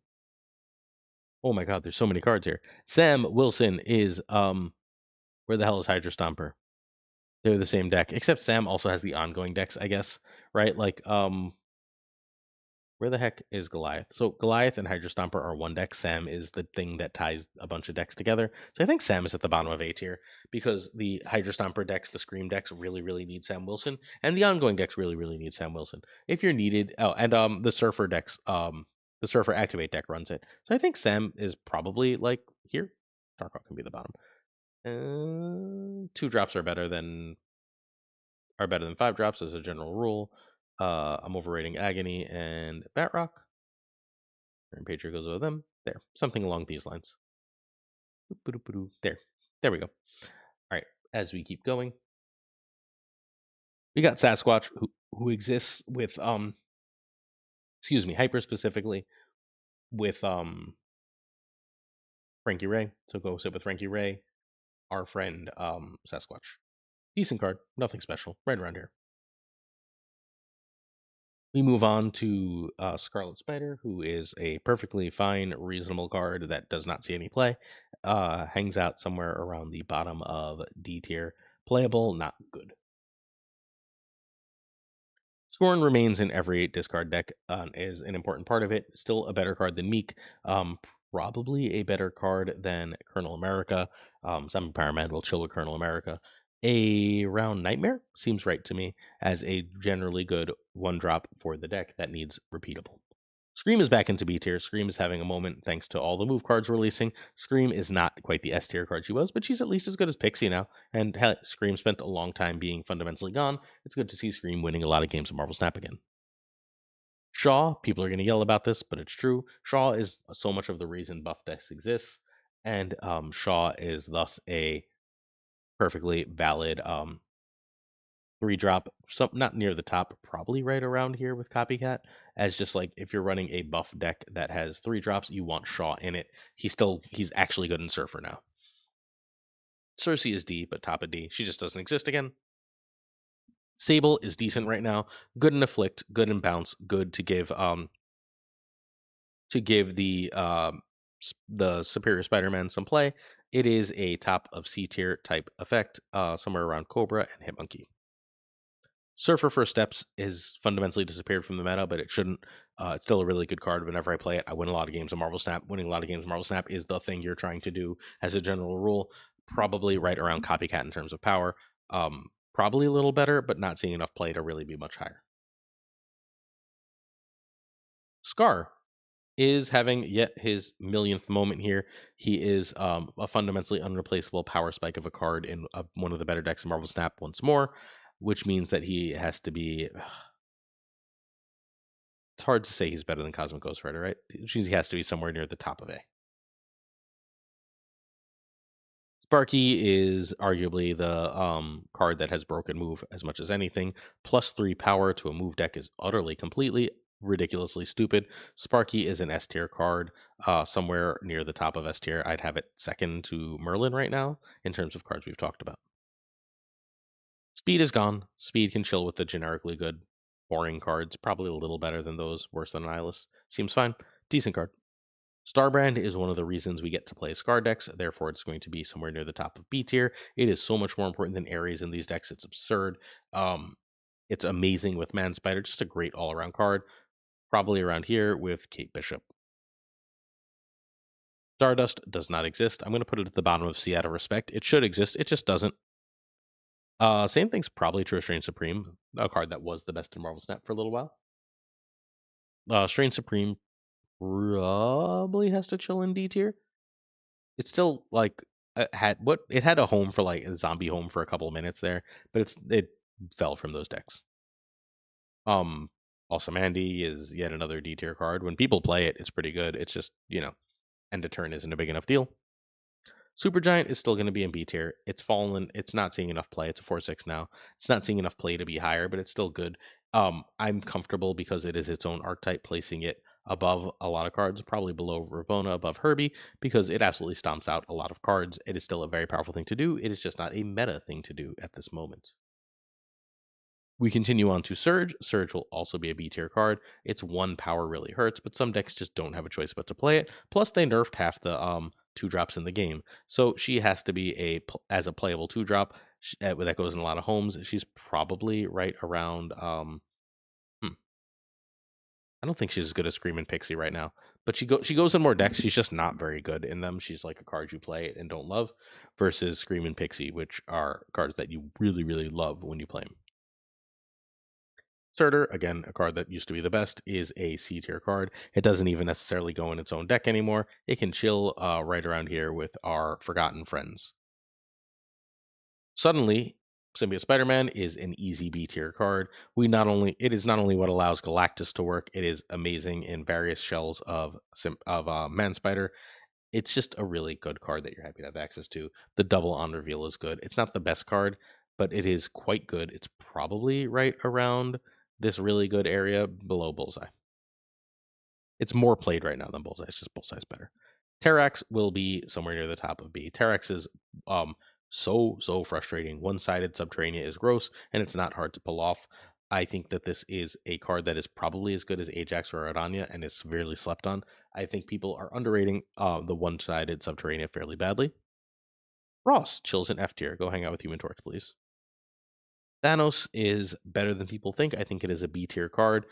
Oh my God, there's so many cards here. Sam Wilson is where the hell is Hydra Stomper? They're the same deck, except Sam also has the ongoing decks, I guess, right? Like, where the heck is Goliath? So Goliath and Hydra Stomper are one deck. Sam is the thing that ties a bunch of decks together. So I think Sam is at the bottom of A tier because the Hydra Stomper decks, the Scream decks, really, really need Sam Wilson, and the ongoing decks really, really need Sam Wilson. If you're needed, oh, and the Surfer decks, the Surfer Activate deck runs it. So I think Sam is probably like here. Darkhawk can be the bottom. 2 drops are better than 5 drops as a general rule. I'm overrating Agony and Batrock. Rampager goes over them. There, something along these lines. There, there we go. All right, as we keep going, we got Sasquatch who exists with excuse me, hyper specifically with Frankie Ray. So go sit with Frankie Ray, our friend Sasquatch. Decent card, nothing special, right around here. We move on to Scarlet Spider, who is a perfectly fine, reasonable card that does not see any play. Hangs out somewhere around the bottom of D tier. Playable, not good. Scorn remains in every discard deck, is an important part of it. Still a better card than Meek. Um, Probably a better card than Colonel America. Some Power Man will chill with Colonel America. A round Nightmare seems right to me as a generally good 1 drop for the deck that needs repeatable. Scream is back into B tier. Scream is having a moment thanks to all the move cards releasing. Scream is not quite the S tier card she was, but she's at least as good as Pixie now. And hell, Scream spent a long time being fundamentally gone. It's good to see Scream winning a lot of games of Marvel Snap again. Shaw, people are going to yell about this, but it's true. Shaw is so much of the reason buff decks exists, and Shaw is thus a perfectly valid 3 drop. Some not near the top, probably right around here with Copycat. As just like if you're running a buff deck that has 3 drops, you want Shaw in it. He's actually good in Surfer now. Cersei is D, but top of D. She just doesn't exist again. Sable is decent right now. Good in Afflict, good in Bounce, good to give the Superior Spider-Man some play. It is a top of C tier type effect, somewhere around Cobra and Hitmonkey. Surfer First Steps is fundamentally disappeared from the meta, but it shouldn't. It's still a really good card. Whenever I play it, I win a lot of games of Marvel Snap. Winning a lot of games of Marvel Snap is the thing you're trying to do as a general rule. Probably right around Copycat in terms of power. Probably a little better, but not seeing enough play to really be much higher. Scar is having yet his millionth moment here. He is a fundamentally unreplaceable power spike of a card in one of the better decks of Marvel Snap once more, which means that he has to be. It's hard to say he's better than Cosmic Ghost Rider, right? Which means he has to be somewhere near the top of A. Sparky is arguably the card that has broken move as much as anything. +3 power to a move deck is utterly, completely, ridiculously stupid. Sparky is an S tier card, somewhere near the top of S tier. I'd have it second to Merlin right now in terms of cards we've talked about. Speed is gone. Speed can chill with the generically good, boring cards. Probably a little better than those, worse than Nihilus. Seems fine. Decent card. Starbrand is one of the reasons we get to play Scar decks, therefore it's going to be somewhere near the top of B tier. It is so much more important than Ares in these decks. It's absurd. It's amazing with Man Spider, just a great all-around card. Probably around here with Kate Bishop. Stardust does not exist. I'm going to put it at the bottom of C out of respect. It should exist. It just doesn't. Same thing's probably true of Strange Supreme, a card that was the best in Marvel Snap for a little while. Strange Supreme probably has to chill in D tier. It's still like it had a home for like a zombie home for a couple of minutes there, but it fell from those decks. Um, Awesome Andy is yet another D tier card. When people play it, it's pretty good. It's just end of turn isn't a big enough deal. Supergiant is still going to be in B tier. It's fallen. It's not seeing enough play. It's a 4/6 now. It's not seeing enough play to be higher, but it's still good. I'm comfortable because it is its own archetype, placing it above a lot of cards, probably below Ravona, above Herbie, because it absolutely stomps out a lot of cards. It is still a very powerful thing to do. It is just not a meta thing to do at this moment. We continue on to Surge. Surge will also be a B tier card. Its 1 power really hurts, but some decks just don't have a choice but to play it. Plus, they nerfed half the 2 drops in the game, so she has to be as a playable 2 drop. That goes in a lot of homes. She's probably right around. Hmm, I don't think she's as good as Screaming Pixie right now, but she goes in more decks. She's just not very good in them. She's like a card you play and don't love, versus Screaming Pixie, which are cards that you really really love when you play them. Surtur, again, a card that used to be the best, is a C tier card. It doesn't even necessarily go in its own deck anymore. It can chill right around here with our Forgotten Friends. Suddenly, Symbiote Spider-Man is an easy B tier card. It is not only what allows Galactus to work, it is amazing in various shells of Man Spider. It's just a really good card that you're happy to have access to. The double on reveal is good. It's not the best card, but it is quite good. It's probably right around this really good area below Bullseye. It's more played right now than Bullseye. It's just Bullseye's better. Terrax will be somewhere near the top of B. Terrax is so frustrating. One-sided Subterranea is gross, and it's not hard to pull off. I think that this is a card that is probably as good as Ajax or Aranya and is severely slept on. I think people are underrating the one-sided Subterranea fairly badly. Ross chills in F tier. Go hang out with Human Torch, please. Thanos is better than people think. I think it is a B tier card.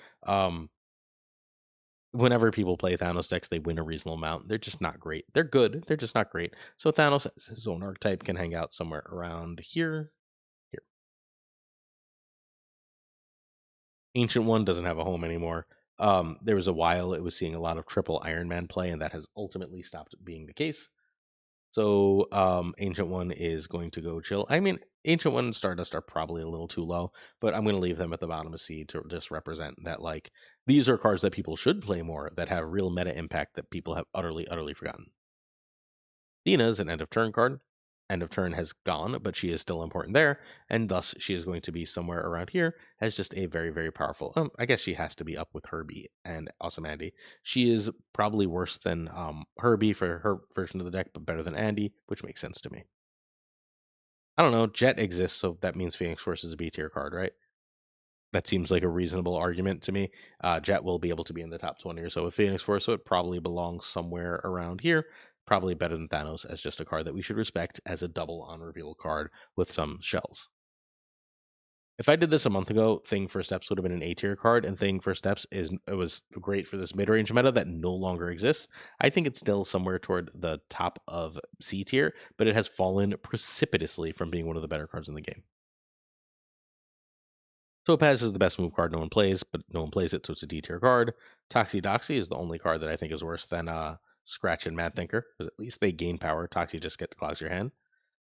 Whenever people play Thanos decks, they win a reasonable amount. They're just not great. They're good. They're just not great. So Thanos, his own archetype, can hang out somewhere around here. Here. Ancient One doesn't have a home anymore. There was a while it was seeing a lot of triple Iron Man play, and that has ultimately stopped being the case. So Ancient One is going to go chill. I mean, Ancient One and Stardust are probably a little too low, but I'm going to leave them at the bottom of C to just represent that, like, These are cards that people should play more that have real meta impact that people have utterly, utterly forgotten. Dina is an end of turn card. End of turn has gone, but she is still important there, and thus she is going to be somewhere around here as just a very, very powerful. I guess she has to be up with Herbie and Awesome Andy. She is probably worse than Herbie for her version of the deck, but better than Andy, which makes sense to me. I don't know. Jet exists, so that means Phoenix Force is a B tier card, right? That seems like a reasonable argument to me. Jet will be able to be in the top 20 or so with Phoenix Force, so it probably belongs somewhere around here. Probably better than Thanos as just a card that we should respect as a double on reveal card with some shells. If I did this a month ago, Thing for Steps would have been an A tier card, and Thing for Steps it was great for this mid range meta that no longer exists. I think it's still somewhere toward the top of C tier, but it has fallen precipitously from being one of the better cards in the game. Topaz is the best move card no one plays, but no one plays it, so it's a D tier card. Toxie is the only card that I think is worse than Scratch and Mad Thinker, because at least they gain power. Toxie just clogs your hand.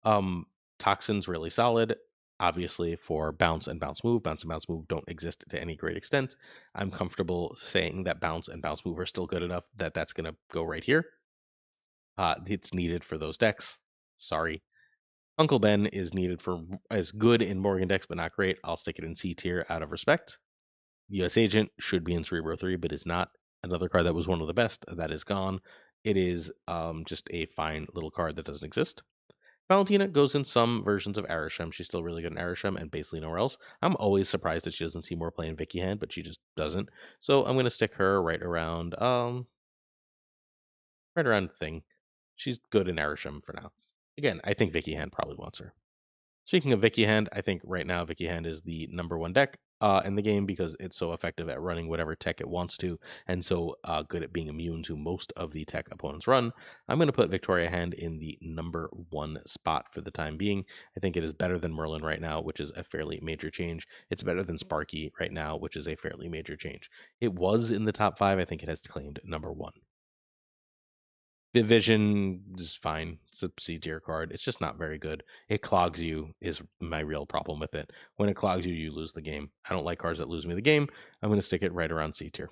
Um, Toxin's really solid, obviously, for bounce and bounce move. Bounce and bounce move don't exist to any great extent. I'm comfortable saying that bounce and bounce move are still good enough that that's going to go right here. It's needed for those decks. Sorry. Uncle Ben is needed for as good in Morgan decks, but not great. I'll stick it in C tier out of respect. U.S. Agent should be in Cerebro 3, but is not. Another card that was one of the best that is gone. It is just a fine little card that doesn't exist. Valentina goes in some versions of Arishem. She's still really good in Arishem and basically nowhere else. I'm always surprised that she doesn't see more play in Vicky Hand, but she just doesn't. So I'm gonna stick her right around Thing. She's good in Arishem for now. Again, I think Vicky Hand probably wants her. Speaking of Vicky Hand, I think right now Vicky Hand is the number one deck in the game because it's so effective at running whatever tech it wants to, and so good at being immune to most of the tech opponents run. I'm going to put Victoria Hand in the number one spot for the time being. I think it is better than Merlin right now, which is a fairly major change. It's better than Sparky right now, which is a fairly major change. It was in the top five. I think it has claimed number one. Division is fine. It's a C tier card. It's just not very good. It clogs you is my real problem with it. When it clogs you, you lose the game. I don't like cards that lose me the game. I'm going to stick it right around C tier.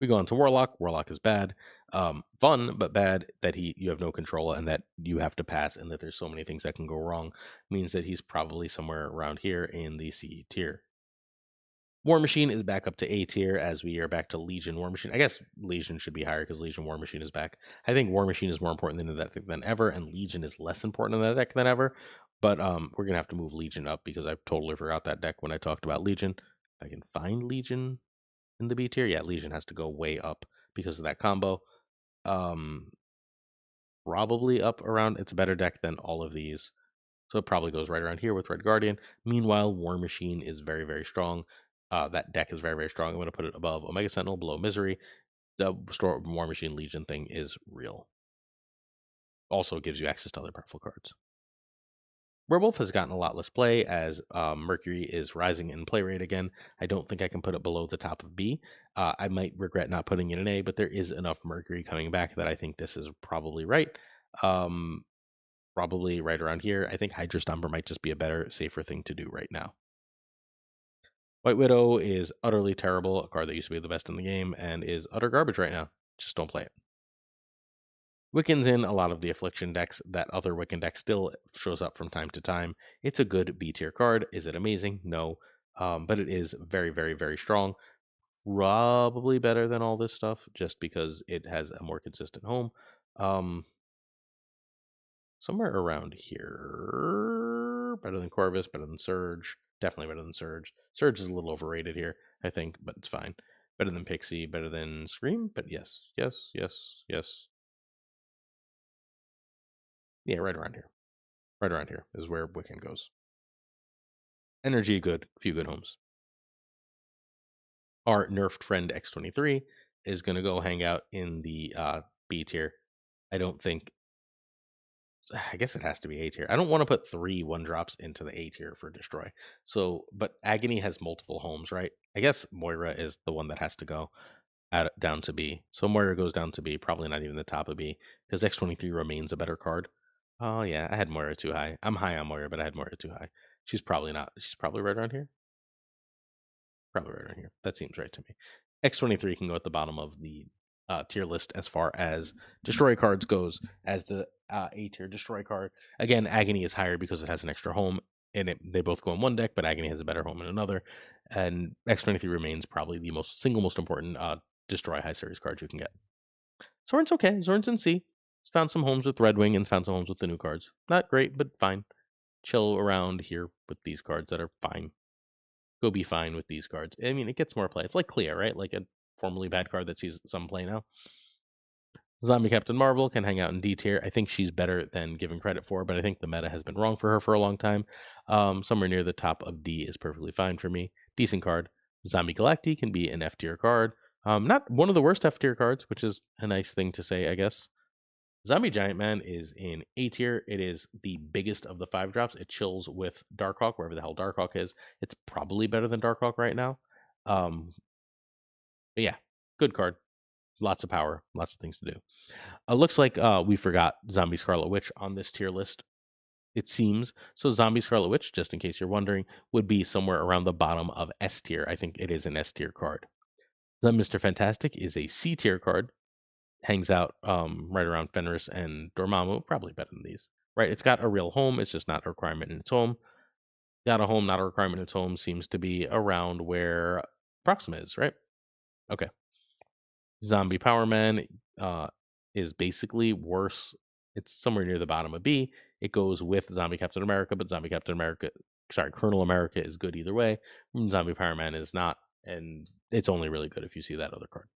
We go on to Warlock. Warlock is bad. Fun, but bad that you have no control and that you have to pass and that there's so many things that can go wrong means that he's probably somewhere around here in the C tier. War Machine is back up to A tier as we are back to Legion War Machine. I guess Legion should be higher because Legion War Machine is back. I think War Machine is more important than that than ever, and Legion is less important in that deck than ever. But we're gonna have to move Legion up because I totally forgot that deck when I talked about Legion. If I can find Legion in the B tier, yeah, Legion has to go way up because of that combo. Um, Probably up around. It's a better deck than all of these. So it probably goes right around here with Red Guardian. Meanwhile, War Machine is very, very strong. That deck is very, very strong. I'm going to put it above Omega Sentinel, below Misery. The War Machine Legion thing is real. Also gives you access to other powerful cards. Werewolf has gotten a lot less play as Mercury is rising in play rate again. I don't think I can put it below the top of B. I might regret not putting it in A, but there is enough Mercury coming back that I think this is probably right. Um, Probably right around here. I think Hydra Stomper might just be a better, safer thing to do right now. White Widow is utterly terrible, a card that used to be the best in the game, and is utter garbage right now. Just don't play it. Wiccan's in a lot of the Affliction decks. That other Wiccan deck still shows up from time to time. It's a good B tier card. Is it amazing? No. But it is very, very, very strong. Probably better than all this stuff just because it has a more consistent home. Um, Somewhere around here. Better than Corvus, better than Surge. Definitely better than Surge. Surge is a little overrated here, I think, but it's fine. Better than Pixie, better than Scream, but yes, yes, yes, yes. Yeah, right around here. Right around here is where Wiccan goes. Energy, good. Few good homes. Our nerfed friend X23 is going to go hang out in the B tier. I don't think I guess it has to be A tier. I don't want to put three one drops into the A tier for destroy. So, but Agony has multiple homes, right? I guess Moira is the one that has to go down to B. So Moira goes down to B, probably not even the top of B, because X23 remains a better card. Oh yeah, I had Moira too high. I'm high on Moira, but I had Moira too high. She's probably not. She's probably right around here. Probably right around here. That seems right to me. X23 can go at the bottom of the tier list as far as destroy cards goes as the A tier destroy card. Again, Agony is higher because it has an extra home, and they both go in one deck, but Agony has a better home in another. And X23 remains probably the most important destroy high series card you can get. Zorin's okay. Zorin's in C. He's found some homes with Red Wing and found some homes with the new cards. Not great, but fine. Chill around here with these cards that are fine. Go be fine with these cards. I mean, it gets more play. It's like Clea, right? Like a formerly bad card that sees some play now. Zombie Captain Marvel can hang out in D tier. I think she's better than given credit for, but I think the meta has been wrong for her for a long time. Somewhere near the top of D is perfectly fine for me. Decent card. Zombie Galacti can be an F tier card. Not one of the worst F tier cards, which is a nice thing to say, I guess. Zombie Giant Man is in A tier. It is the biggest of the 5 drops. It chills with Darkhawk, wherever the hell Darkhawk is. It's probably better than Darkhawk right now. Um, but yeah, good card. Lots of power, lots of things to do. Looks like we forgot Zombie Scarlet Witch on this tier list, it seems. So Zombie Scarlet Witch, just in case you're wondering, would be somewhere around the bottom of S tier. I think it is an S tier card. The Mr. Fantastic is a C tier card. Hangs out right around Fenris and Dormammu, probably better than these. Right? It's got a real home, it's just not a requirement in its home. Got a home, not a requirement in its home seems to be around where Proxima is, right? Okay. Zombie Power Man is basically worse. It's somewhere near the bottom of B. It goes with Zombie Captain America, but Zombie Captain America, sorry, Colonel America is good either way. Zombie Power Man is not, and it's only really good if you see that other card.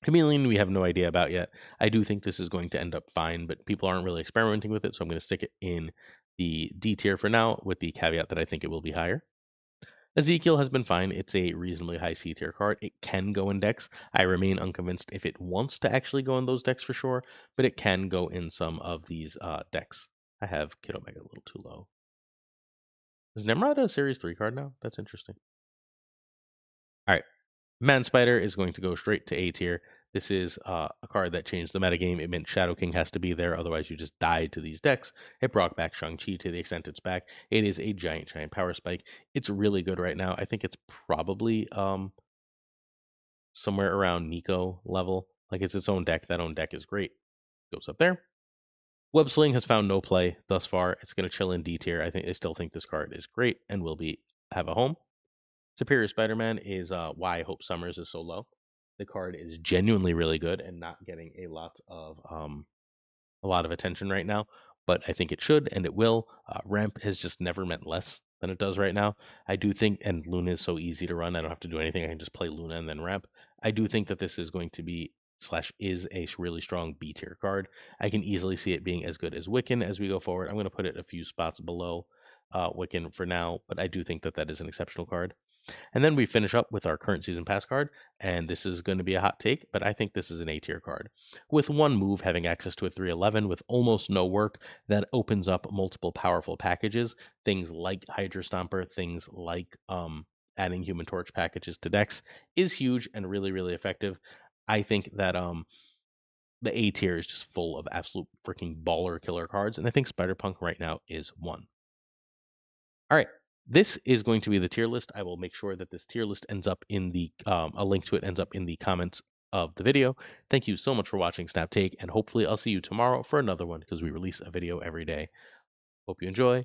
Chameleon, we have no idea about yet. I do think this is going to end up fine, but people aren't really experimenting with it, so I'm going to stick it in the D tier for now, with the caveat that I think it will be higher. Ezekiel has been fine. It's a reasonably high C tier card. It can go in decks. I remain unconvinced if it wants to actually go in those decks for sure, but it can go in some of these decks. I have Kid Omega a little too low. Is Nemrod a Series 3 card now? That's interesting. All right. Man Spider is going to go straight to A tier. This is a card that changed the metagame. It meant Shadow King has to be there, otherwise you just died to these decks. It brought back Shang-Chi to the extent it's back. It is a giant power spike. It's really good right now. I think it's probably somewhere around Nico level. Like it's its own deck. That own deck is great. Goes up there. Web Sling has found no play thus far. It's going to chill in D tier. I still think this card is great and will have a home. Superior Spider-Man is why Hope Summers is so low. The card is genuinely really good and not getting a lot of attention right now, but I think it should and it will. Ramp has just never meant less than it does right now. I do think, and Luna is so easy to run, I don't have to do anything. I can just play Luna and then ramp. I do think that this is going to be slash is a really strong B tier card. I can easily see it being as good as Wiccan as we go forward. I'm going to put it a few spots below Wiccan for now, but I do think that that is an exceptional card. And then we finish up with our current season pass card, and this is going to be a hot take, but I think this is an A tier card. With one move, having access to a 311 with almost no work, that opens up multiple powerful packages, things like Hydra Stomper, things like adding Human Torch packages to decks, is huge and really, really effective. I think that the A tier is just full of absolute freaking baller killer cards, and I think Spider Punk right now is one. All right. This is going to be the tier list. I will make sure that this tier list ends up in the a link to it ends up in the comments of the video. Thank you so much for watching Snap Take, and hopefully I'll see you tomorrow for another one because we release a video every day. Hope you enjoy.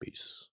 Peace.